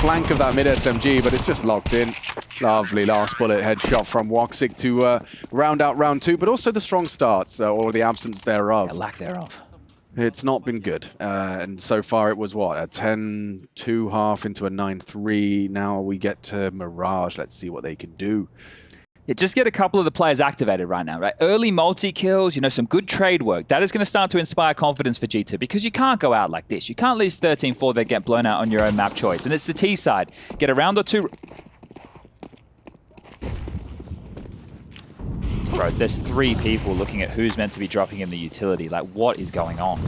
flank of that mid SMG, but it's just locked in. Lovely last bullet headshot from Woxic to round out round 2, but also the strong starts, or the absence thereof. A lack thereof. It's not been good. And so far it was what? A 10-2 half into a 9-3. Now we get to Mirage. Let's see what they can do. Yeah, just get a couple of the players activated right now, right? Early multi-kills, you know, some good trade work. That is going to start to inspire confidence for G2 because you can't go out like this. You can't lose 13-4 then get blown out on your own map choice. And it's the T side. Get a round or two. Bro, there's 3 people looking at who's meant to be dropping in the utility. Like, what is going on?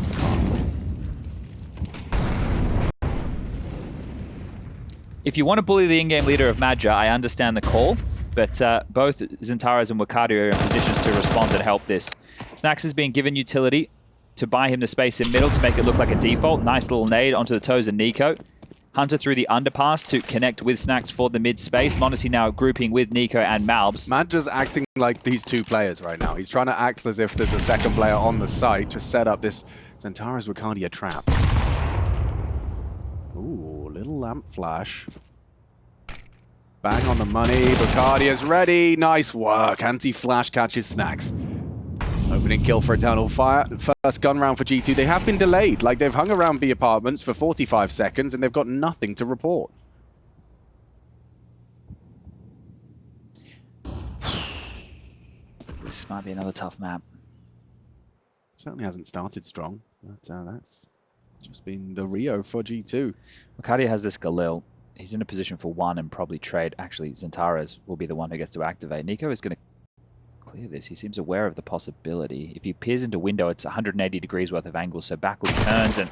If you want to bully the in-game leader of Madja, I understand the call. But both Zentares and Wicardia are in positions to respond and help this. Snacks is being given utility to buy him the space in middle to make it look like a default. Nice little nade onto the toes of Nico. Hunter through the underpass to connect with Snacks for the mid space. Monacy now grouping with Nico and Malbs. Mad just acting like these two players right now. He's trying to act as if there's a second player on the site to set up this Zentaro's Ricardia trap. Ooh, little lamp flash. Bang on the money. Ricardia's ready. Nice work. Anti-flash catches Snacks. Opening kill for Eternal Fire. First gun round for G2. They have been delayed. Like, they've hung around B apartments for 45 seconds and they've got nothing to report. This might be another tough map. Certainly hasn't started strong, but that's just been the Rio for G2. Ricardia has this Galil. He's in a position for one and probably trade. Actually, Zentaro's will be the one who gets to activate. Nico is going to clear this. He seems aware of the possibility. If he peers into window, it's 180 degrees worth of angle, so backward turns, and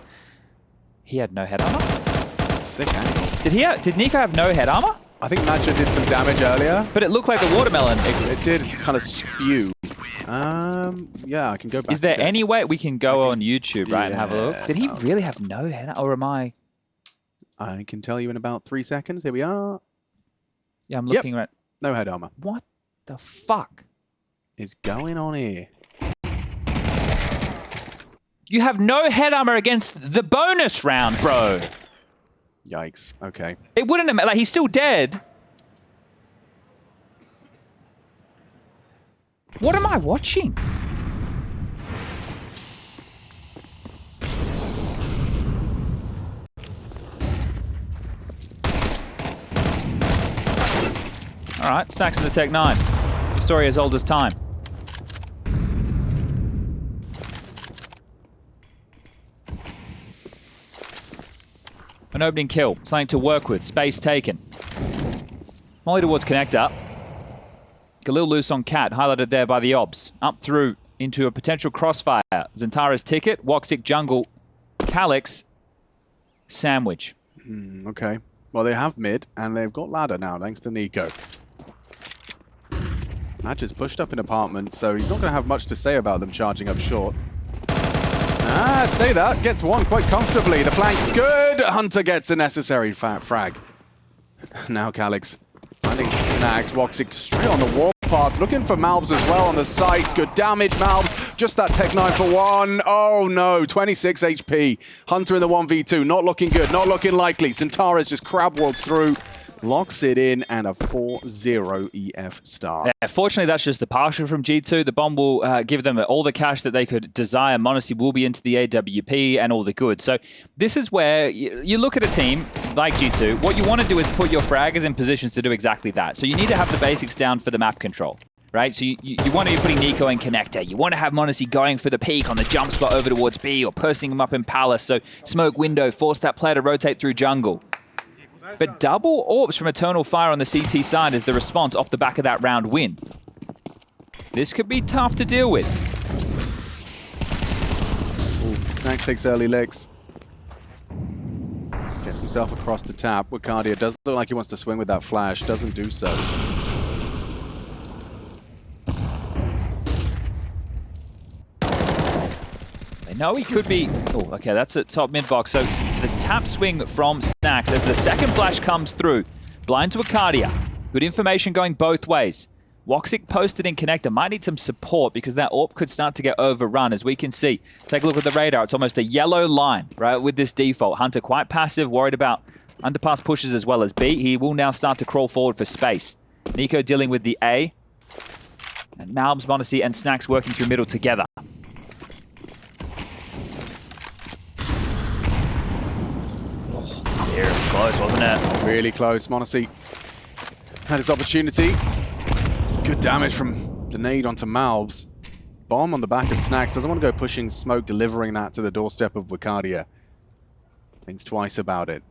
he had no head armor. Sick angle. Did Nico have no head armor? I think Matcha did some damage earlier. But it looked like a watermelon. It did kind of spew. Yeah, I can go back. Is there any way we can go on YouTube, right, and have a look? Yeah, Did he really have no head, or am I? I can tell you in about 3 seconds. Here we are. Yeah, I'm looking at. No head armor. What the fuck is going on here? You have no head armor against the bonus round, bro. Yikes. Okay. It wouldn't have, like, he's still dead. What am I watching? All right, Snacks in the Tech 9. Story as old as time. An opening kill, something to work with, space taken. Molly towards connector. Galil loose on Cat, highlighted there by the obs. Up through into a potential crossfire. Zentaro's ticket, Woxic jungle, Calyx, sandwich. Okay. Well, they have mid, and they've got ladder now, thanks to Nico. Match is pushed up in apartments, so he's not going to have much to say about them charging up short. Say that. Gets one quite comfortably. The flank's good. Hunter gets a necessary frag. Now Calyx finding Snacks. Woxic straight on the warpath. Looking for Malbs as well on the site. Good damage, Malbs. Just that Tech 9 for one. Oh no, 26 HP. Hunter in the 1v2. Not looking good. Not looking likely. Zentaro's just crab walks through. Locks it in, and a 4-0 EF start. Yeah, fortunately, that's just the partial from G2. The bomb will give them all the cash that they could desire. Monacy will be into the AWP and all the goods. So this is where you look at a team like G2. What you want to do is put your fraggers in positions to do exactly that. So you need to have the basics down for the map control, right? So you want to be putting Nico in connector. You want to have Monacy going for the peak on the jump spot over towards B, or pursing him up in Palace. So smoke window, force that player to rotate through jungle. But double orbs from Eternal Fire on the CT side is the response off the back of that round win. This could be tough to deal with. Ooh, Snacks takes early licks. Gets himself across the tap. Ricardia doesn't look like he wants to swing with that flash. Doesn't do so. They know he could be... Oh, okay, that's at top mid box. So the tap swing from Snacks as the second flash comes through. Blind to Ricardia. Good information going both ways. Woxic posted in connector. Might need some support because that AWP could start to get overrun, as we can see. Take a look at the radar. It's almost a yellow line, right, with this default. Hunter quite passive, worried about underpass pushes as well as B. He will now start to crawl forward for space. Nico dealing with the A. And Malbs, Monacy, and Snacks working through middle together. Here, it was close, wasn't it? Really close. Monacy had his opportunity. Good damage from the nade onto Malbs. Bomb on the back of Snacks. Doesn't want to go pushing smoke, delivering that to the doorstep of Ricardia. Thinks twice about it.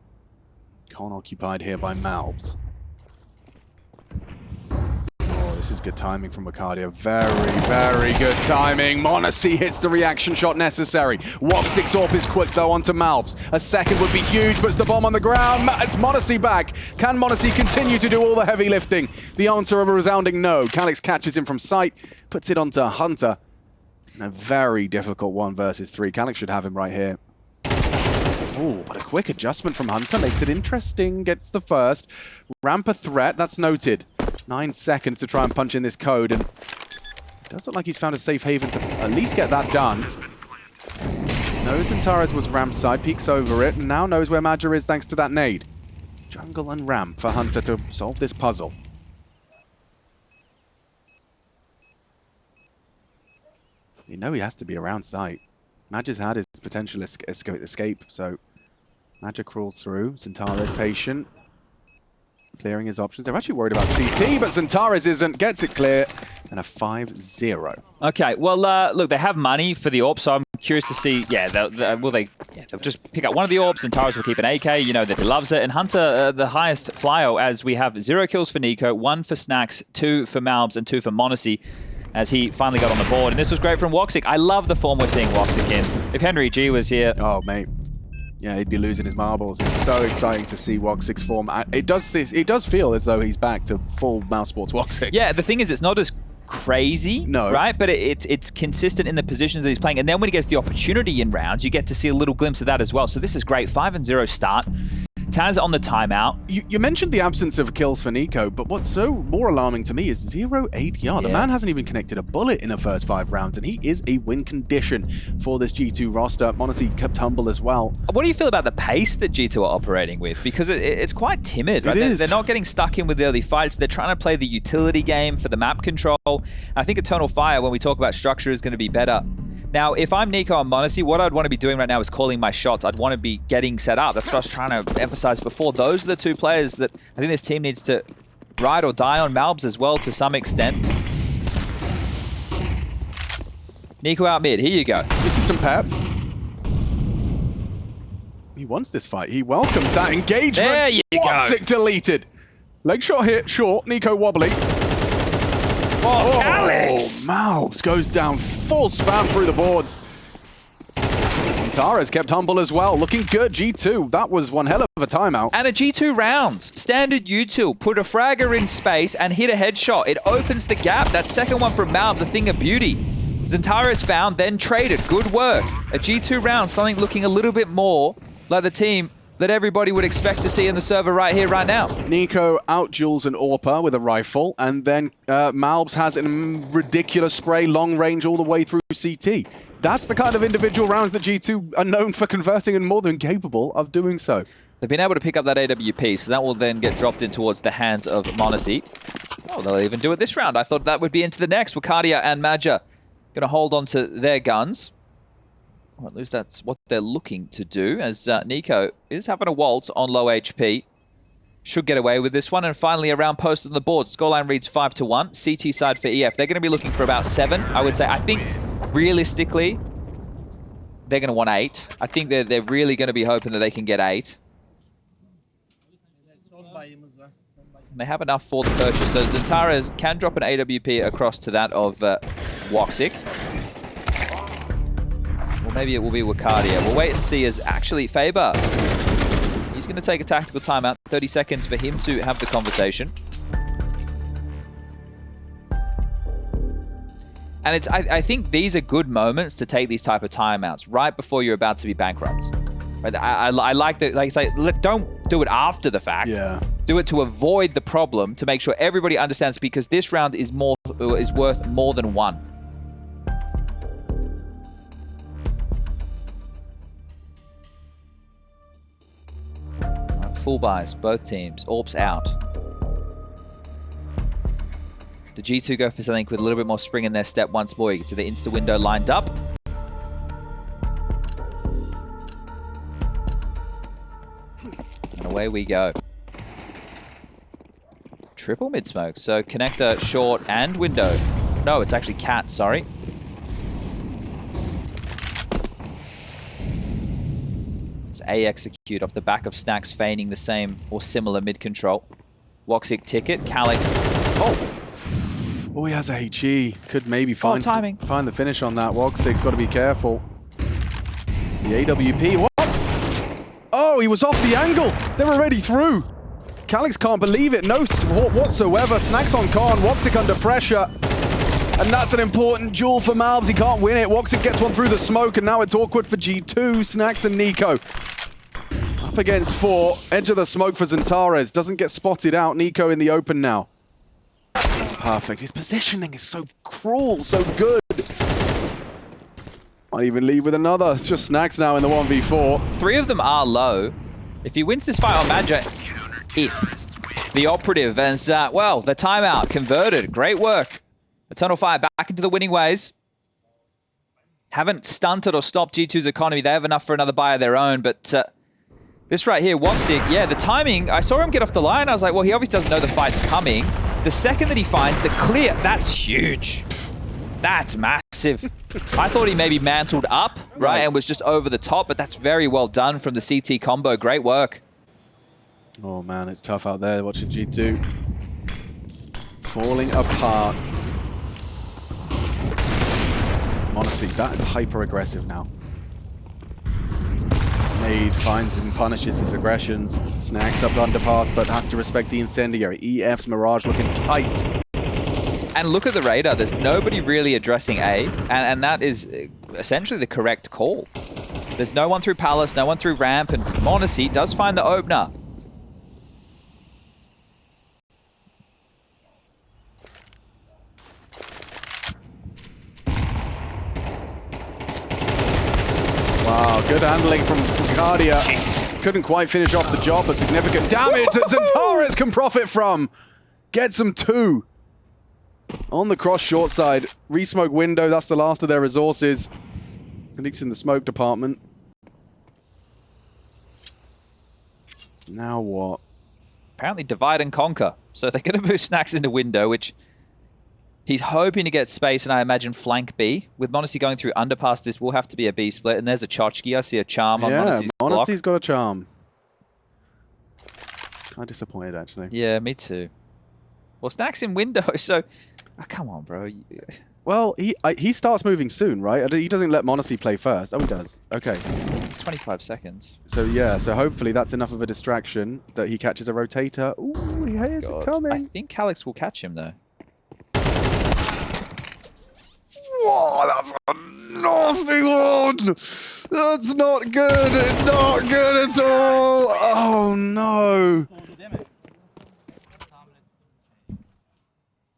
Con occupied here by Malbs. Oh, this is good timing from Ricardia. Very, very good timing. Monacy hits the reaction shot necessary. Woxic's AWP is quick though onto Malbs. A second would be huge, puts the bomb on the ground. It's Monacy back. Can Monacy continue to do all the heavy lifting? The answer of a resounding no. Calyx catches him from sight, puts it onto Hunter. And a very difficult 1 versus 3. Calyx should have him right here. Oh, what a quick adjustment from Hunter. Makes it interesting. Gets the first. Ramp a threat. That's noted. 9 seconds to try and punch in this code. And it does look like he's found a safe haven to at least get that done. Knows Antares was ramp side. Peeks over it. And now knows where Madja is thanks to that nade. Jungle and ramp for Hunter to solve this puzzle. You know he has to be around sight. Madja's had his potential escape, so Madja crawls through. Zentares patient, clearing his options. They're actually worried about CT, but Zentares isn't. Gets it clear, and a 5-0. Okay, well, look, they have money for the AWP, so I'm curious to see, they'll just pick up one of the AWPs, and Taras will keep an AK, you know that he loves it. And Hunter, the highest flyo, as we have 0 kills for Nico, 1 for Snacks, 2 for Malbs, and 2 for Monacy, as he finally got on the board. And this was great from Woxic. I love the form we're seeing Woxic in. If Henry G was here... Oh, mate. Yeah, he'd be losing his marbles. It's so exciting to see Woxic's form. It does feel as though he's back to full Mouse Sports Woxic. Yeah, the thing is, it's not as crazy, no, right? But it's consistent in the positions that he's playing. And then when he gets the opportunity in rounds, you get to see a little glimpse of that as well. So this is great. 5-0 start. Taz on the timeout. You mentioned the absence of kills for Nico, but what's so more alarming to me is 0 ADR. Yeah. The man hasn't even connected a bullet in the first 5 rounds, and he is a win condition for this G2 roster. Monacy kept humble as well. What do you feel about the pace that G2 are operating with? Because it's quite timid, right? They're not getting stuck in with the early fights. They're trying to play the utility game for the map control. I think Eternal Fire, when we talk about structure, is going to be better. Now, if I'm Nico and Monacy, what I'd want to be doing right now is calling my shots. I'd want to be getting set up. That's what I was trying to emphasize before. Those are the 2 players that I think this team needs to ride or die on. Malbs as well, to some extent. Nico out mid. Here you go. This is some pep. He wants this fight. He welcomes that engagement. There you go. Woxic deleted. Leg shot hit, short. Nico wobbly. Oh, Alex! Malbs goes down full spam through the boards. Taras kept humble as well. Looking good, G2. That was one hell of a timeout. And a G2 round. Standard util. Put a fragger in space and hit a headshot. It opens the gap. That second one from Malbs, a thing of beauty. Zentares found, then traded. Good work. A G2 round, something looking a little bit more like the team that everybody would expect to see in the server right here, right now. Nico out-duels an AWPer with a rifle, and then Malbs has a ridiculous spray, long range all the way through CT. That's the kind of individual rounds that G2 are known for converting and more than capable of doing so. They've been able to pick up that AWP, so that will then get dropped in towards the hands of Monacy. Oh, they'll even do it this round. I thought that would be into the next. Wakadia and Madja going to hold on to their guns. Or at least that's what they're looking to do, as Nico is having a waltz on low HP. Should get away with this one. And finally, a round posted on the board. Scoreline reads 5-1. CT side for EF. They're going to be looking for about 7, I would say. I think, realistically, they're going to want 8. I think they're really going to be hoping that they can get 8. And they have enough for the purchase. So Zentares can drop an AWP across to that of Woxic. Or maybe it will be Wakadia. We'll wait and see, as actually Faber, he's going to take a tactical timeout. 30 seconds for him to have the conversation. And I think these are good moments to take these type of timeouts right before you're about to be bankrupt. Right? I like that. Like I say, don't do it after the fact. Yeah. Do it to avoid the problem, to make sure everybody understands, because this round is worth more than 1. Full buys, both teams. AWP's out. The G2 go for something with a little bit more spring in their step once more. You can see the insta window lined up. And away we go. Triple mid smoke. So connector, short, and window. No, it's actually cat, sorry. A execute off the back of Snacks feigning the same or similar mid control. Woxic ticket, Calix. Oh, he has a HE. Could maybe find the finish on that. Woxic's got to be careful. The AWP. What? Oh, he was off the angle. They're already through. Calix can't believe it. No support whatsoever. Snacks on Khan. Woxic under pressure. And that's an important duel for Malbs. He can't win it. Woxic gets one through the smoke, and now it's awkward for G2, Snacks and Nico. up against 4. Edge of the smoke for Zantares. Doesn't get spotted out. Nico in the open now. Perfect. His positioning is so cruel, so good. Might even leave with another. It's just Snags now in the 1v4. 3 of them are low. If he wins this fight on Magi, if the operative and well, the timeout converted. Great work. Eternal Fire back into the winning ways. Haven't stunted or stopped G2's economy. They have enough for another buy of their own, but this right here, Woxic, yeah, the timing, I saw him get off the line. I was like, well, he obviously doesn't know the fight's coming. The second that he finds the clear, that's huge. That's massive. I thought he maybe mantled up, right, and was just over the top, but that's very well done from the CT combo. Great work. Oh man, it's tough out there watching G2. Falling apart. Honestly, that's hyper-aggressive now. Nade finds and punishes his aggressions. Snags up the underpass, but has to respect the incendiary. EF's Mirage looking tight. And look at the radar. There's nobody really addressing A, and that is essentially the correct call. There's no one through Palace, no one through Ramp, and m0NESY does find the opener. Wow, good handling from Cardia. Couldn't quite finish off the job, but significant damage that Zantares can profit from. Gets him 2. On the cross short side. Resmoke window, that's the last of their resources. At least in the smoke department. Now what? Apparently divide and conquer. So they're going to move Snags into window, which he's hoping to get space, and I imagine flank B. With m0NESY going through underpass, this will have to be a B split. And there's a Chotchki. I see a charm on m0NESY's block. m0NESY's got a charm. Kind of disappointed, actually. Yeah, me too. Well, Snags in window, so... Oh, come on, bro. Well, he starts moving soon, right? He doesn't let m0NESY play first. Oh, he does. Okay. It's 25 seconds. So, yeah. So, hopefully that's enough of a distraction that he catches a rotator. Ooh, he hears it coming. I think Calix will catch him, though. Whoa, that's a nasty one! That's not good! It's not good at all! Oh, no!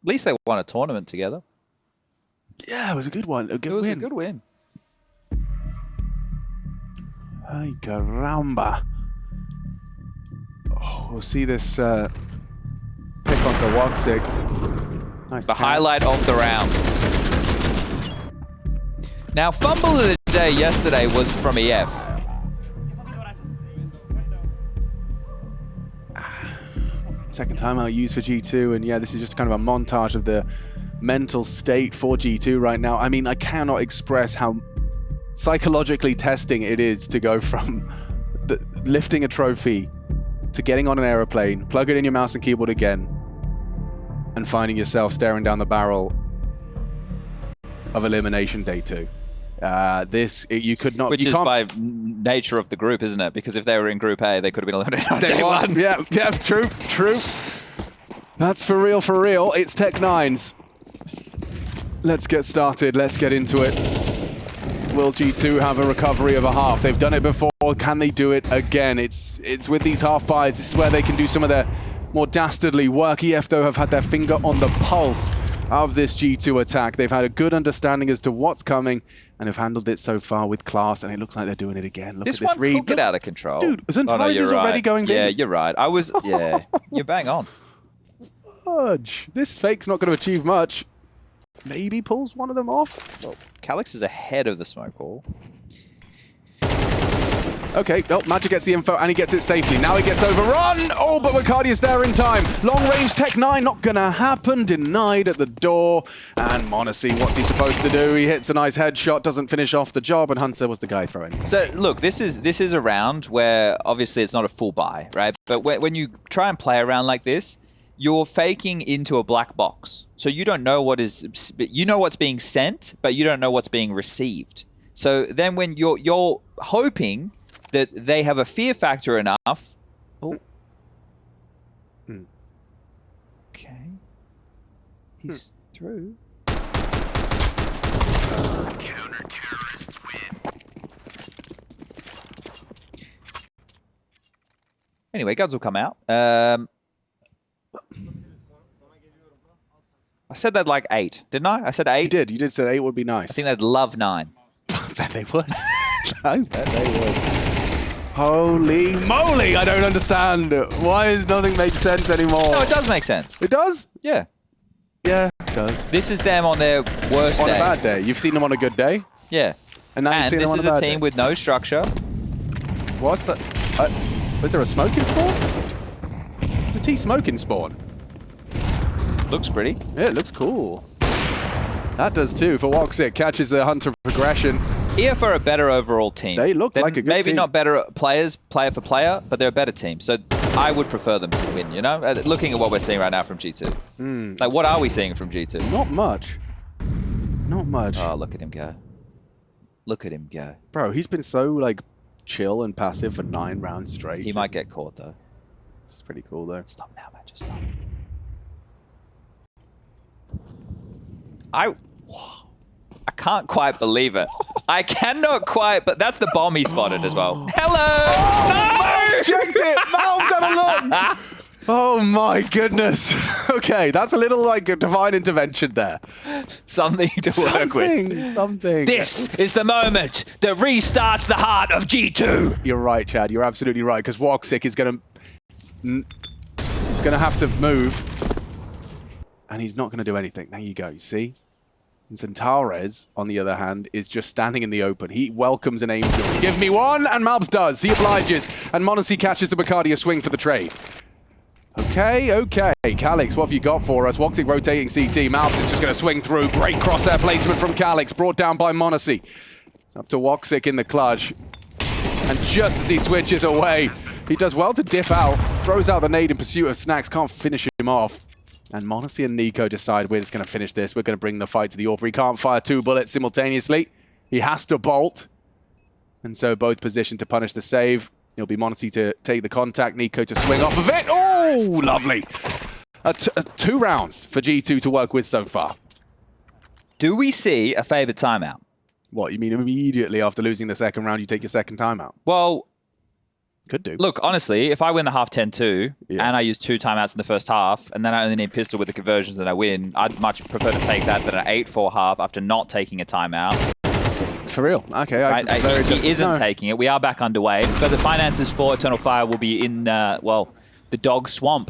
At least they won a tournament together. Yeah, it was a good one. It was a good win. Ay, caramba. Oh, we'll see this pick onto Woxic. Nice. The highlight of the round. Now, fumble of the day yesterday was from EF. Second timeout used for G2, and yeah, this is just kind of a montage of the mental state for G2 right now. I mean, I cannot express how psychologically testing it is to go from lifting a trophy to getting on an aeroplane, plug it in your mouse and keyboard again, and finding yourself staring down the barrel of elimination day 2. You could not... Which is by nature of the group, isn't it? Because if they were in Group A, they could have been eliminated on day 1. Yeah, true. That's for real, for real. It's Tech9's. Let's get started. Let's get into it. Will G2 have a recovery of a half? They've done it before. Can they do it again? It's with these half buys. This is where they can do some of their more dastardly work. EF, though, have had their finger on the pulse of this G2 attack. They've had a good understanding as to what's coming and have handled it so far with class, and it looks like they're doing it again. Look this at this one read. could get out of control. Dude, Zantares is already going big. Yeah, you're right. Yeah, you're bang on. Fudge. This fake's not going to achieve much. Maybe pulls one of them off. Well, Calix is ahead of the smoke wall. Okay, well, Magic gets the info and he gets it safely. Now he gets overrun! Oh, but Bacardi is there in time. Long range Tech9, not gonna happen. Denied at the door. And m0NESY, what's he supposed to do? He hits a nice headshot, doesn't finish off the job, and Hunter was the guy throwing. So, look, this is a round where obviously it's not a full buy, right? But when you try and play a round like this, you're faking into a black box. So you don't know what is... You know what's being sent, but you don't know what's being received. So then when you're hoping that they have a fear factor enough. Oh. Okay. He's through. Counter-terrorists win. Anyway, gods will come out. I said they'd like 8, didn't I? I said 8. You did. You did say 8 would be nice. I think they'd love 9. I bet they would. I bet they would. Holy moly! I don't understand. Why does nothing make sense anymore? No, it does make sense. It does? Yeah. Yeah, it does. This is them on their worst On day. a bad day. You've seen them on a good day? Yeah. And now you've And seen them this on is a a bad team day. with no structure. What's that? Was there a smoking spawn? It's a T smoking spawn. Looks pretty. Yeah, it looks cool. That does too. For Woxic, catches the Hunter progression. EF are a better overall team. They look They're like a good maybe team. not better players, player for player, but they're a better team. So I would prefer them to win, you know? Looking at what we're seeing right now from G2. Like, what are we seeing from G2? Not much. Not much. Oh, look at him go. Look at him go. Bro, he's been so, like, chill and passive for 9 rounds straight. He might get caught, though. It's pretty cool, though. Stop now, man. Just stop. I can't quite believe it. I cannot quite, but that's the bomb he spotted as well. Hello! Checked it! Mal's had a look! Oh my goodness. Okay, that's a little like a divine intervention there. Something to work with. Something. This is the moment that restarts the heart of G2. You're right, Chad. You're absolutely right, because Woxic is going to have to move. And he's not going to do anything. There you go, you see? And Centaurez, on the other hand, is just standing in the open. He welcomes an angel. Give me one, and Malbs does. He obliges, and Monacy catches the Bacardia swing for the trade. Okay, okay. Calix, what have you got for us? Woxic rotating CT. Malbs is just going to swing through. Great crosshair placement from Calix, brought down by Monacy. It's up to Woxic in the clutch. And just as he switches away, he does well to dip out, throws out the nade in pursuit of Snacks, can't finish him off. And Monacy and Nico decide we're just going to finish this. We're going to bring the fight to the AWP. He can't fire 2 bullets simultaneously. He has to bolt. And so both positioned to punish the save. It'll be Monacy to take the contact, Nico to swing off of it. Oh, lovely. 2 rounds for G2 to work with so far. Do we see a favored timeout? What, you mean immediately after losing the second round, you take your second timeout? Well, could do. Look, honestly, if I win the half 10-2 Yeah. and I use 2 timeouts in the first half and then I only need pistol with the conversions and I win, I'd much prefer to take that than an 8-4 half after not taking a timeout. For real? Okay. Right? He isn't taking it. We are back underway. But the finances for Eternal Fire will be in, well, the dog swamp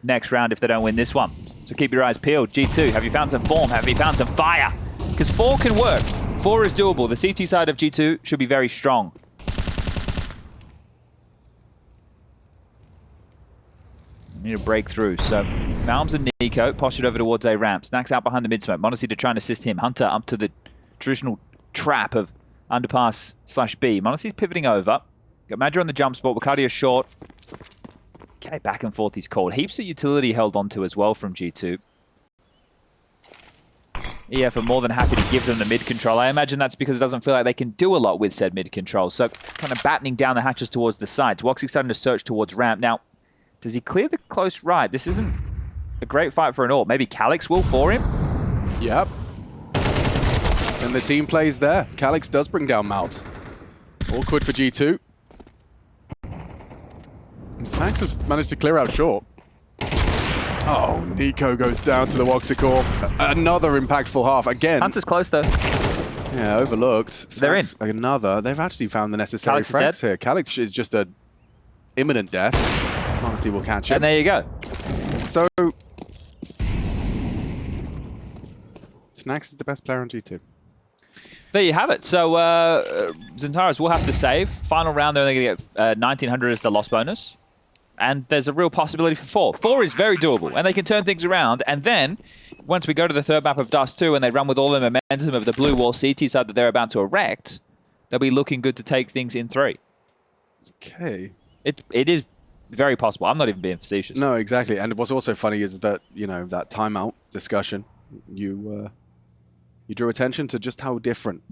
next round if they don't win this one. So keep your eyes peeled. G2, have you found some form? Have you found some fire? Because 4 can work. 4 is doable. The CT side of G2 should be very strong. Need a breakthrough. So Malms and Nico postured over towards A ramp. Snacks out behind the mid smoke. Monacy to try and assist him. Hunter up to the traditional trap of underpass/B. Monacy's pivoting over. Got Madra on the jump spot. Bacardia short. Okay, back and forth he's called. Heaps of utility held onto as well from G2. EF are more than happy to give them the mid control. I imagine that's because it doesn't feel like they can do a lot with said mid control. So kind of battening down the hatches towards the sides. Woxic starting to search towards ramp. Now, does he clear the close right? This isn't a great fight for an AWP. Maybe Calix will for him? Yep. And the team plays there. Calix does bring down Malbs. Awkward for G2. And Snacks has managed to clear out short. Oh, Nico goes down to the Woxic AWP. Another impactful half. Again. Hunter's close though. Yeah, overlooked. They're in. Another. They've actually found the necessary Calix is frags dead. here. Calix is just a imminent death. Honestly, we'll catch him. And there you go. So, Snacks is the best player on G2. There you have it. So Zentaris will have to save. Final round, they're only going to get 1900 as the loss bonus. And there's a real possibility for 4. 4 is very doable, and they can turn things around. And then, once we go to the third map of Dust 2 and they run with all the momentum of the blue wall CT side that they're about to erect, they'll be looking good to take things in 3. Okay. It is very possible. I'm not even being facetious. No, exactly. And what's also funny is that, you know, that timeout discussion, you drew attention to just how different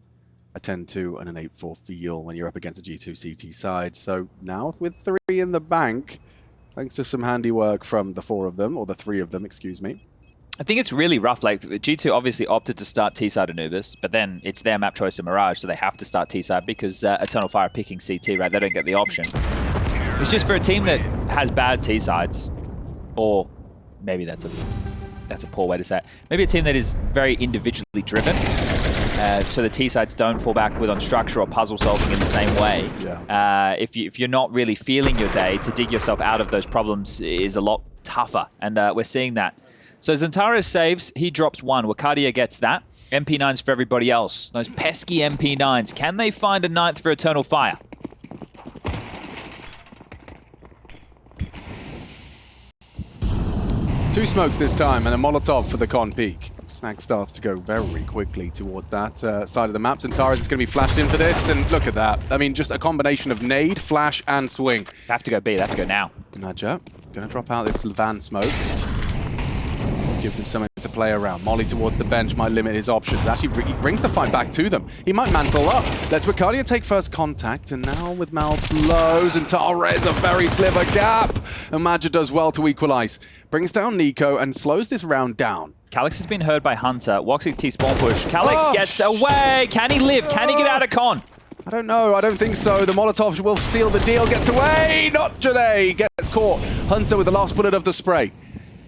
a 10-2 and an 8-4 feel when you're up against a G2 CT side. So now with 3 in the bank, thanks to some handiwork from the 4 of them, or the 3 of them, excuse me. I think it's really rough. Like, G2 obviously opted to start T-side Anubis, but then it's their map choice of Mirage, so they have to start T-side because Eternal Fire are picking CT, right? They don't get the option. It's just for a team that has bad T sides, or maybe that's a poor way to say it. Maybe a team that is very individually driven, so the T sides don't fall backward on structure or puzzle solving in the same way. Yeah. If you're not really feeling your day, to dig yourself out of those problems is a lot tougher, and we're seeing that. So Zentaro saves, he drops one. Wakadia gets that. MP9s for everybody else. Those pesky MP9s. Can they find a ninth for Eternal Fire? Two smokes this time, and a Molotov for the con peak. Snag starts to go very quickly towards that side of the map. Zentaris is going to be flashed in for this, and look at that. I mean, just a combination of nade, flash, and swing. They have to go B, they have to go now. Nadja, going to drop out this van smoke. Gives him something to play around. Molly towards the bench might limit his options. Actually, he brings the fight back to them. He might mantle up. Let's Wakadia take first contact, and now with mouths low, Zentares a very sliver gap. And Madja does well to equalize. Brings down Nico and slows this round down. Calix has been heard by Hunter. Woxic T spawn push. Calix gets away. Can he live? Can he get out of con? I don't know. I don't think so. The Molotov will seal the deal. Gets away. Not Janae. Gets caught. Hunter with the last bullet of the spray.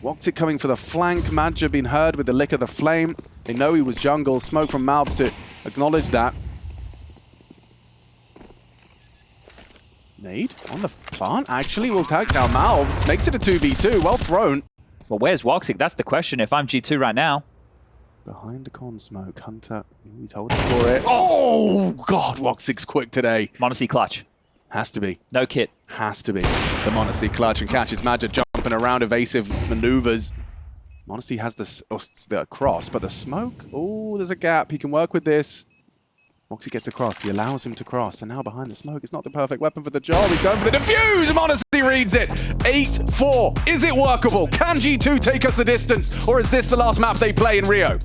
Woxic coming for the flank. Madja being heard with the lick of the flame. They know he was jungle. Smoke from mouths to acknowledge that. Nade on the plant. Actually, will tag down mouths. Makes it a 2v2. Well thrown. Well, where's Woxic? That's the question if I'm G2 right now. Behind the con smoke. Hunter, he's holding for it. Oh, God. Woxic's quick today. Monacy clutch. Has to be. No kit. Has to be. The Monacy clutch and catches Madja jumping around evasive maneuvers. Monacy has the cross, but the smoke. Oh, there's a gap. He can work with this. Woxic gets across. He allows him to cross. And now behind the smoke, it's not the perfect weapon for the job. He's going for the defuse. Monacy reads it. 8-4. Is it workable? Can G2 take us the distance? Or is this the last map they play in Rio?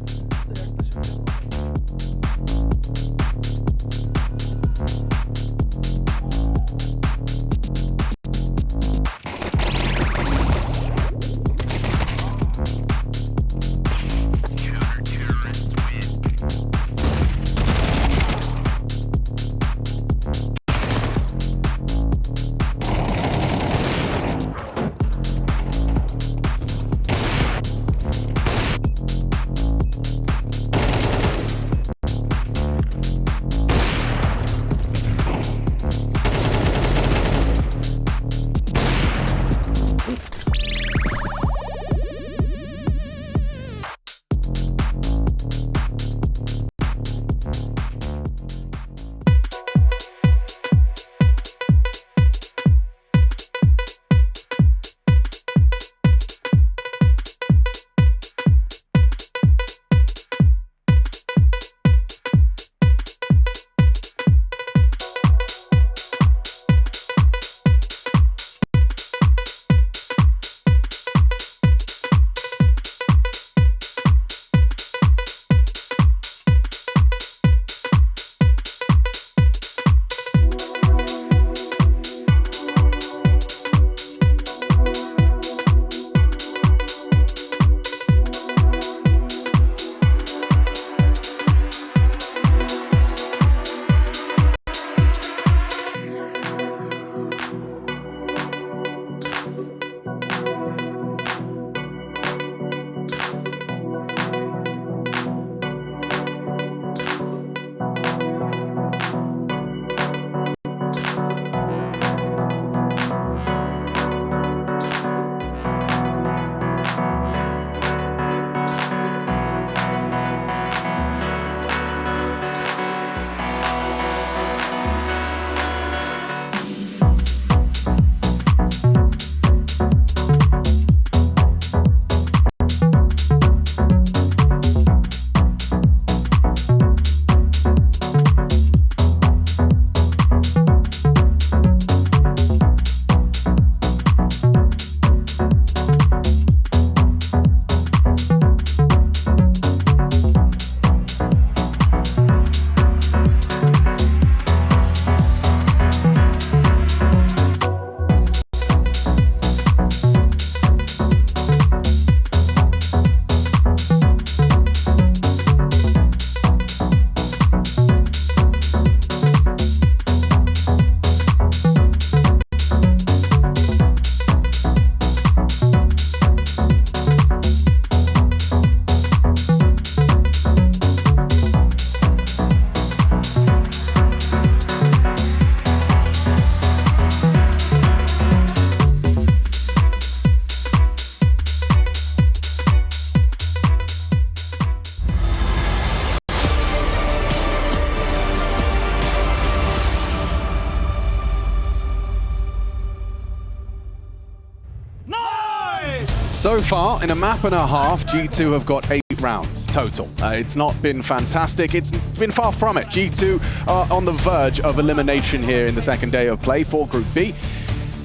So far, in a map and a half, G2 have got 8 rounds total. It's not been fantastic. It's been far from it. G2 are on the verge of elimination here in the second day of play for Group B.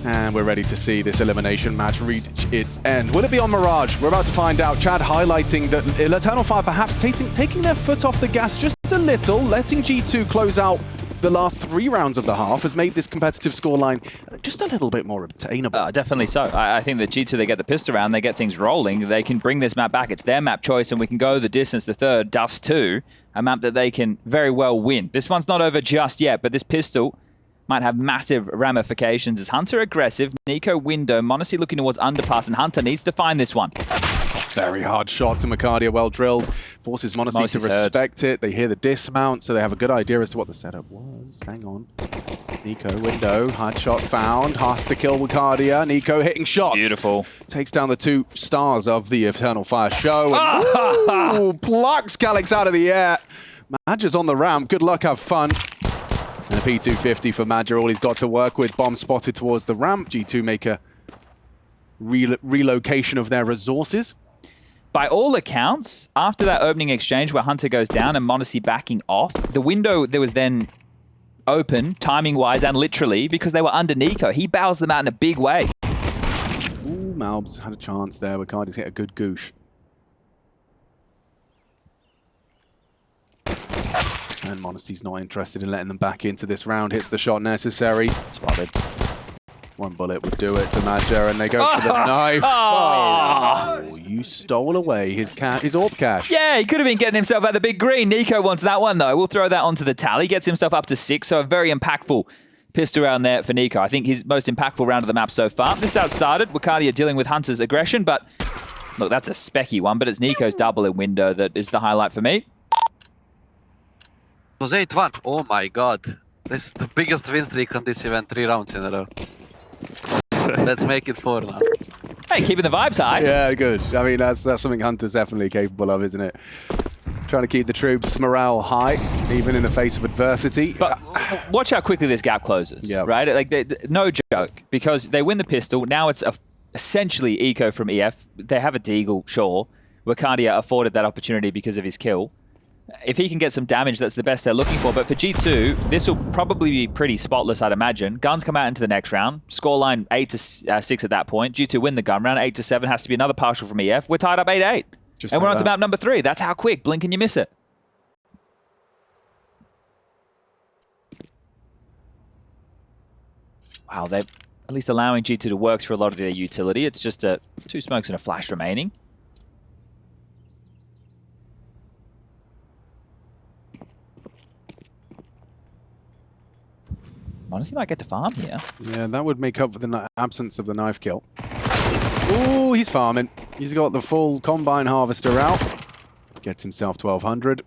And we're ready to see this elimination match reach its end. Will it be on Mirage? We're about to find out. Chad highlighting that Eternal Fire perhaps taking their foot off the gas just a little, letting G2 close out the last 3 rounds of the half has made this competitive scoreline just a little bit more obtainable. Definitely so. I think that G2, they get the pistol round, they get things rolling, they can bring this map back. It's their map choice, and we can go the distance, the third, Dust 2, a map that they can very well win. This one's not over just yet, but this pistol might have massive ramifications as Hunter aggressive, Nico window, Monacy looking towards underpass, and Hunter needs to find this one. Very hard shots, and Micardia well drilled. Forces Monacy to respect it. They hear the dismount, so they have a good idea as to what the setup was. Hang on. Nico, window, hard shot found. Has to kill Micardia. Nico hitting shots. Beautiful. Takes down the 2 stars of the Eternal Fire show. And, ooh, plucks Calix out of the air. Madger's on the ramp. Good luck, have fun. And a P250 for Madger, all he's got to work with. Bomb spotted towards the ramp. G2 make a relocation of their resources. By all accounts, after that opening exchange where Hunter goes down and Monacy backing off, the window that was then open, timing-wise and literally, because they were under Nico. He bows them out in a big way. Ooh, Malbs had a chance there. Ricardi's hit a good goosh. And Monacy's not interested in letting them back into this round. Hits the shot necessary. Spotted. 1 bullet would do it to Madger, and they go for the knife. Oh, you stole away his orb cache. Yeah, he could have been getting himself out of the big green. Nico wants that one, though. We'll throw that onto the tally. Gets himself up to 6, so a very impactful pistol round there for Nico. I think his most impactful round of the map so far. This outstarted. Wicardia dealing with Hunter's aggression, but look, that's a specky one, but it's Nico's double in window that is the highlight for me. It was 8-1. Oh my god. This is the biggest win streak on this event, 3 rounds in a row. Let's make it 4 now. Hey, keeping the vibes high. Yeah, good. I mean, that's something Hunter's definitely capable of, isn't it? Trying to keep the troops' morale high, even in the face of adversity. But watch how quickly this gap closes, right? Like, no joke, because they win the pistol. Now it's essentially eco from EF. They have a deagle, sure. Wicardia afforded that opportunity because of his kill. If he can get some damage, that's the best they're looking for. But for G2, this will probably be pretty spotless, I'd imagine. Guns come out into the next round. Scoreline 8-6 at that point. G2 win the gun round. 8-7 has to be another partial from EF. We're tied up 8-8. And we're on to map number 3. That's how quick. Blink and you miss it. Wow, they're at least allowing G2 to work through a lot of their utility. It's just 2 smokes and a flash remaining. Honestly, might get to farm here. Yeah, that would make up for the absence of the knife kill. Ooh, he's farming. He's got the full combine harvester out. Gets himself 1200.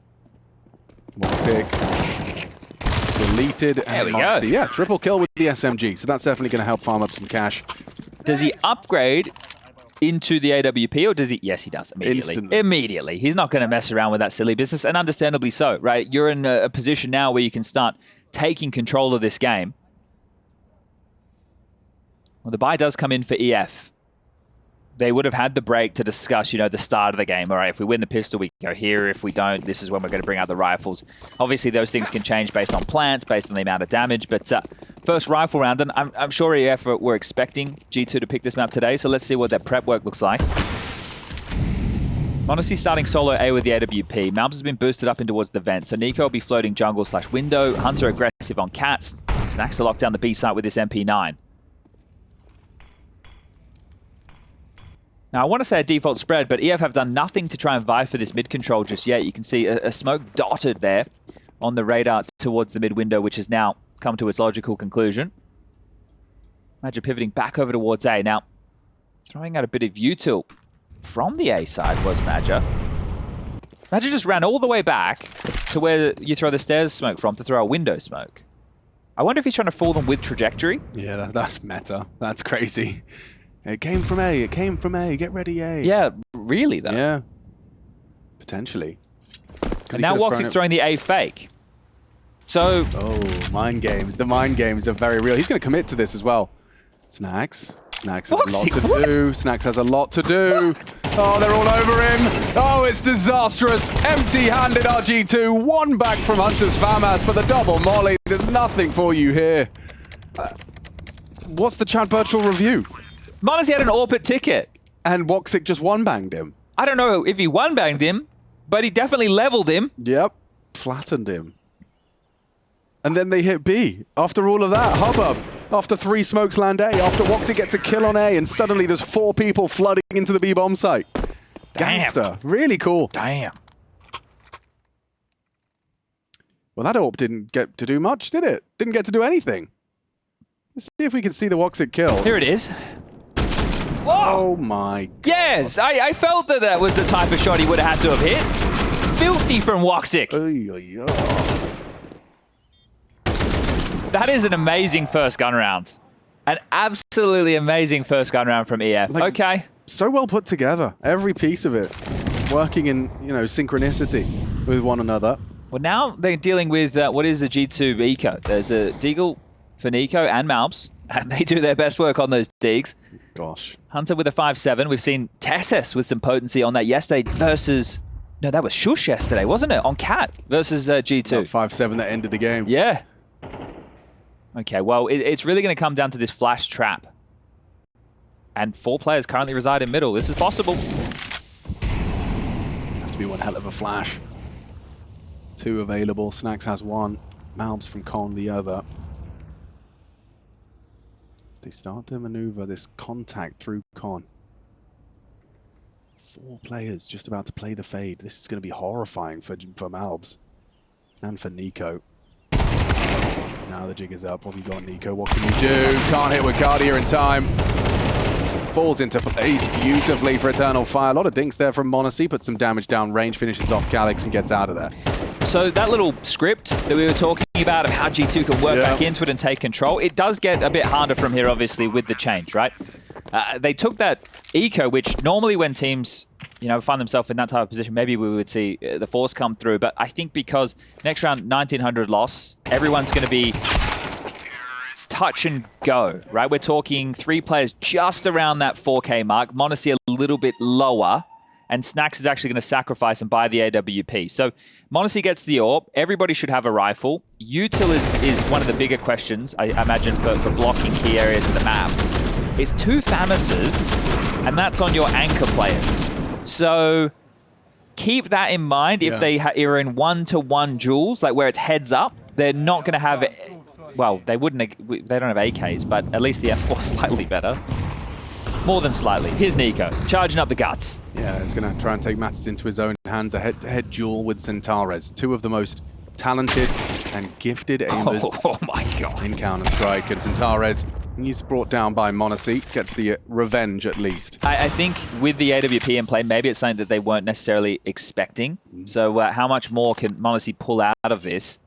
One tick. Deleted. There we go. Yeah, triple kill with the SMG. So that's definitely going to help farm up some cash. Does he upgrade into the AWP, or does he? Yes, he does. Immediately. Instantly. Immediately. He's not going to mess around with that silly business, and understandably so, right? You're in a position now where you can start taking control of this game. Well, the buy does come in for EF. They would have had the break to discuss, you know, the start of the game. All right, if we win the pistol, we go here. If we don't, this is when we're going to bring out the rifles. Obviously, those things can change based on plants, based on the amount of damage. But first rifle round, and I'm sure EF were expecting G2 to pick this map today. So let's see what their prep work looks like. Monacy starting solo A with the AWP. Malbs has been boosted up in towards the vent. So Nico will be floating jungle/window. Hunter aggressive on cats. Snacks to lock down the B site with this MP9. Now, I want to say a default spread, but EF have done nothing to try and vie for this mid control just yet. You can see a smoke dotted there on the radar towards the mid window, which has now come to its logical conclusion. Madger pivoting back over towards A. Now, throwing out a bit of util from the A side was Madger. Madger just ran all the way back to where you throw the stairs smoke from to throw a window smoke. I wonder if he's trying to fool them with trajectory. Yeah, that's meta. That's crazy. It came from A. It came from A. Get ready, A. Yeah, really, though. Yeah. Potentially. And now Woxic's throwing the A fake. So... Oh, mind games. The mind games are very real. He's going to commit to this as well. Snacks. Snacks has a lot Woxic, to what? do. Snacks has a lot to do. Oh, they're all over him. Oh, it's disastrous. Empty-handed RG2. One back from Hunter's FAMAS for the double molly. There's nothing for you here. What's the Chad Birchall review? Monacy had an AWP ticket. And Woxic just one-banged him. I don't know if he one-banged him, but he definitely leveled him. Yep. Flattened him. And then they hit B. After all of that, hubbub. After 3 smokes land A, after Woxic gets a kill on A, and suddenly there's 4 people flooding into the B bomb site. Damn. Gangster. Really cool. Damn. Well, that AWP didn't get to do much, did it? Didn't get to do anything. Let's see if we can see the Woxic kill. Here it is. Oh my God. Yes, I felt that that was the type of shot he would have had to have hit. Filthy from Woxic. Oy, oy, oy. That is an amazing first gun round. An absolutely amazing first gun round from EF. Like- Okay. So well put together. Every piece of it. Working in, synchronicity with one another. Well, now they're dealing with what is a G2 eco. There's a Deagle for Nico and Malbs, and they do their best work on those digs. Gosh. Hunter with a 5-7. We've seen Tessus with some potency on that yesterday versus... No, that was Shush yesterday, wasn't it? On Cat versus G2. 5-7 that ended the game. Yeah. Okay, well, it's really going to come down to this flash trap. And 4 players currently reside in middle. This is possible. Has to be one hell of a flash. 2 available. Snacks has 1. Malbs from Con the other. As they start to maneuver this contact through Con. 4 players just about to play the fade. This is going to be horrifying for Malbs. And for Nico. Now the jig is up. What have you got, Nico? What can you do? Can't hit with Cardia in time. Falls into place beautifully for Eternal Fire. A lot of dinks there from Monacy. Puts some damage down range, finishes off Calix and gets out of there. So that little script that we were talking about of how G2 can work back into it and take control, it does get a bit harder from here, obviously, with the change, right? They took that eco, which normally when teams, find themselves in that type of position, maybe we would see the force come through. But I think because next round, 1900 loss, everyone's going to be touch and go, right? We're talking 3 players just around that 4K mark. Monacy a little bit lower. And Snacks is actually going to sacrifice and buy the AWP. So Monacy gets the AWP. Everybody should have a rifle. Util is one of the bigger questions, I imagine, for blocking key areas of the map. It's 2 FAMASes, and that's on your anchor players. So keep that in mind. If they are in 1-to-1 duels, like where it's heads up, they're not going to have... Well, they don't have AKs, but at least the F4 slightly better. More than slightly. Here's Nico, charging up the guts. Yeah, he's going to try and take matters into his own hands. A head-to-head duel with Centaurez. 2 of the most talented and gifted aimers Oh my God. in Counter-Strike. And Centaurez, he's brought down by Monacy, gets the revenge at least. I think with the AWP in play, maybe it's something that they weren't necessarily expecting. So how much more can Monacy pull out of this?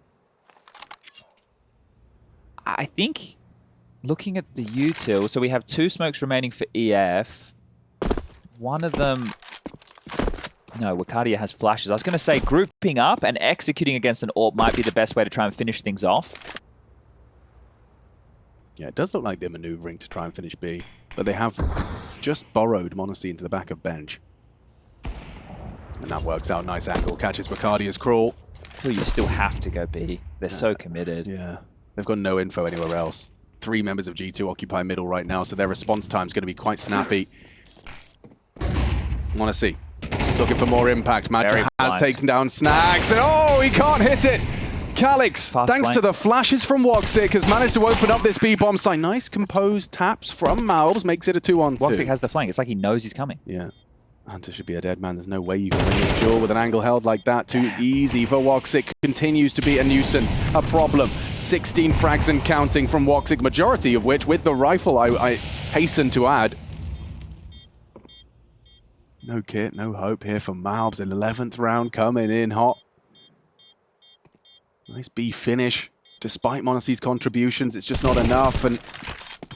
I think... Looking at the util, so we have 2 smokes remaining for EF. One of them... No, Wakadia has flashes. I was going to say grouping up and executing against an AWP might be the best way to try and finish things off. Yeah, it does look like they're maneuvering to try and finish B, but they have just borrowed Monacy into the back of bench. And that works out. Nice angle. Catches Wacadia's crawl. I feel you still have to go B. They're so committed. Yeah, they've got no info anywhere else. 3 members of G2 occupy middle right now, so their response time is going to be quite snappy. Monacy looking for more impact. Magic has taken down Snacks, and oh, he can't hit it! Calix, thanks to the flashes from Woxic, has managed to open up this B-bomb site. Nice composed taps from Malbs, makes it a 2-on-2. Woxic has the flank. It's like he knows he's coming. Yeah. Hunter should be a dead man. There's no way you can win this duel with an angle held like that. Too easy for Woxic. Continues to be a nuisance, a problem. 16 frags and counting from Woxic, majority of which with the rifle, I hasten to add. No kit, no hope here for Malbs. 11th round coming in hot. Nice B finish. Despite Monacy's contributions, it's just not enough. And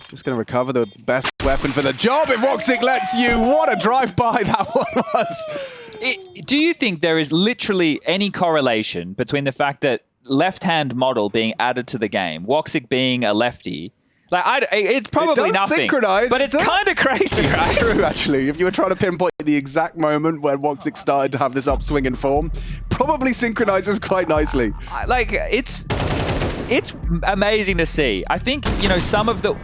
just going to recover the best weapon for the job if Woxic lets you. What a drive-by that one was. Do you think there is literally any correlation between the fact that left-hand model being added to the game, Woxic being a lefty, Like, it's probably It does nothing. synchronize, but it it's does. kind of crazy, right? True, actually. If you were trying to pinpoint the exact moment when Woxic started to have this upswing in form, probably synchronizes quite nicely. Like, it's amazing to see. I think, you know, some of the...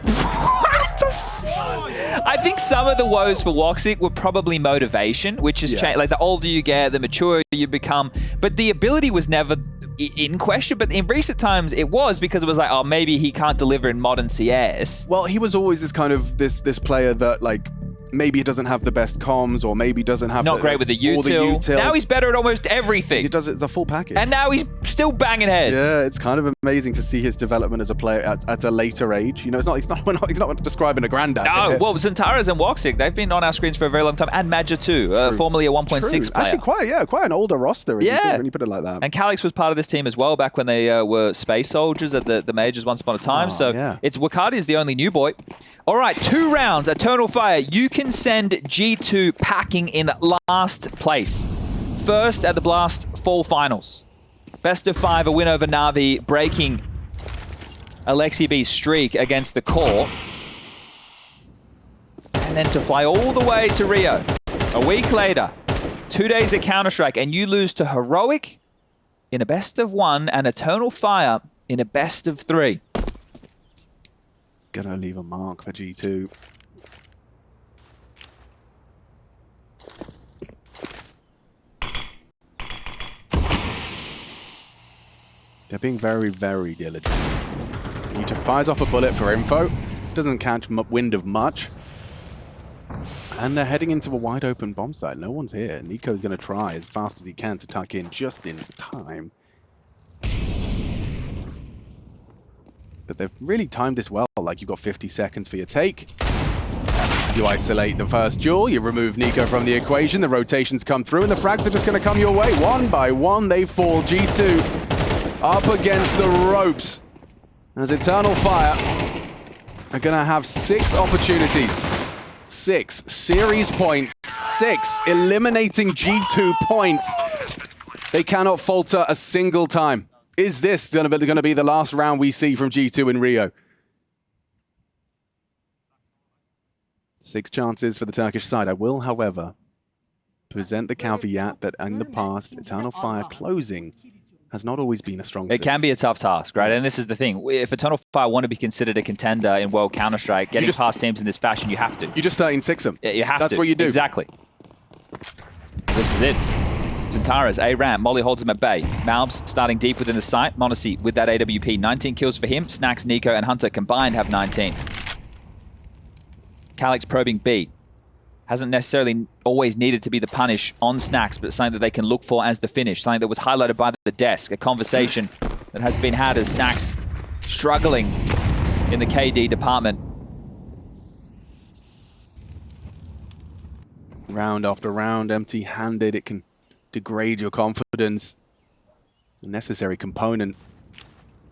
I think some of the woes for Woxic were probably motivation, which has changed. Like, the older you get, the mature you become. But the ability was never in question. But in recent times, it was, because it was like, oh, maybe he can't deliver in modern CS. Well, he was always this kind of this player that, like, maybe he doesn't have the best comms, or maybe doesn't have Not great with the util. Now he's better at almost everything. He does it as a full package. And now he's still banging heads. Yeah, it's kind of amazing to see his development as a player at a later age. You know, he's not describing a granddad. No, here. well, Zentaras and Woxic, they've been on our screens for a very long time. And Madja too, formerly a 1.6 player. Actually, quite an older roster when you put it like that. And Calix was part of this team as well back when they were space soldiers at the majors once upon a time. It's Wakadi is the only new boy. All right, 2 rounds, Eternal Fire. You can send G2 packing in last place. First at the Blast Fall Finals. Best of 5, a win over Na'Vi, breaking Alexi B's streak against the Core. And then to fly all the way to Rio. A week later, 2 days at Counter-Strike, and you lose to Heroic in a best of 1 and Eternal Fire in a best of 3. Gonna leave a mark for G2. They're being very, very diligent. Nita fires off a bullet for info. Doesn't catch wind of much. And they're heading into a wide open bomb site. No one's here. Nico's going to try as fast as he can to tuck in just in time. But they've really timed this well. Like, you've got 50 seconds for your take. You isolate the first duel. You remove Nico from the equation. The rotations come through, and the frags are just going to come your way. One by one, they fall. G2 up against the ropes. As Eternal Fire are going to have 6 opportunities. 6 series points. 6 eliminating G2 points. They cannot falter a single time. Is this going to be the last round we see from G2 in Rio? 6 chances for the Turkish side. I will, however, present the caveat that in the past, Eternal Fire closing has not always been a strong suit. It can be a tough task, right? And this is the thing. If Eternal Fire want to be considered a contender in World Counter-Strike, getting past teams in this fashion, you have to. You just 13-6 them. Yeah, you have to. That's what you do. Exactly. This is it. Zentaras, A ramp. Molly holds him at bay. Malbs starting deep within the site. Monacy with that AWP. 19 kills for him. Snacks, Nico, and Hunter combined have 19. Calix probing B. Hasn't necessarily always needed to be the punish on Snacks, but something that they can look for as the finish. Something that was highlighted by the desk. A conversation that has been had as Snacks struggling in the KD department. Round after round, empty-handed. It can degrade your confidence. A necessary component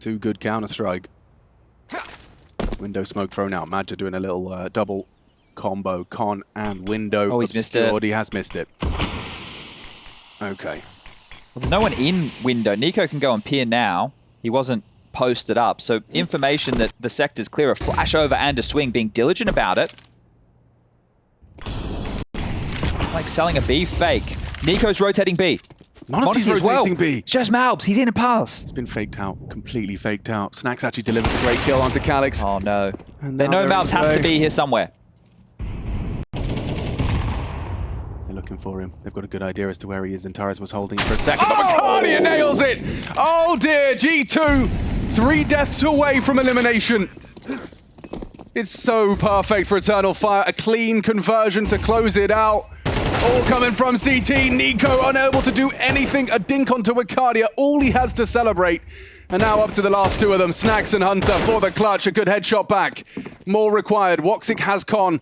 to good Counter-Strike. Window smoke thrown out. Madja doing a little double combo. Con and window. Oh, he's missed it. He has missed it. Okay. Well, there's no one in window. Nico can go and peer now. He wasn't posted up. So information that the sector's clear. A flash over and a swing. Being diligent about it. Like selling a B fake. Nico's rotating B. Monacy's rotating B. It's just Malbs. He's in a pass. It's been faked out. Completely faked out. Snacks actually delivers a great kill onto Calix. Oh, no. And They know now Malbs has to be here somewhere. They're looking for him. They've got a good idea as to where he is. And Taras was holding for a second. But Makania nails it! Oh, dear. G2. 3 deaths away from elimination. It's so perfect for Eternal Fire. A clean conversion to close it out. All coming from CT. Nico unable to do anything. A dink onto Wakadia. All he has to celebrate. And now up to the last 2 of them. Snacks and Hunter for the clutch. A good headshot back. More required. Woxic has Con.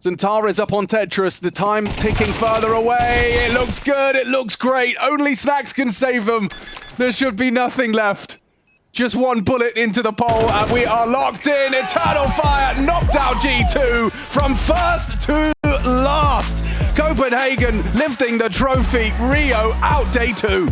Zentaras up on Tetris. The time ticking further away. It looks good. It looks great. Only Snacks can save them. There should be nothing left. Just 1 bullet into the pole and we are locked in. Eternal Fire knocked out G2 from first to last. Copenhagen lifting the trophy. Rio out day 2.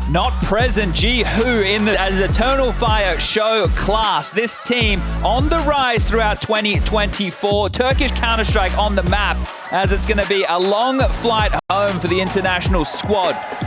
not present. Gee Who as Eternal Fire show class. This team on the rise throughout 2024. Turkish Counter-Strike on the map, as it's going to be a long flight home for the international squad.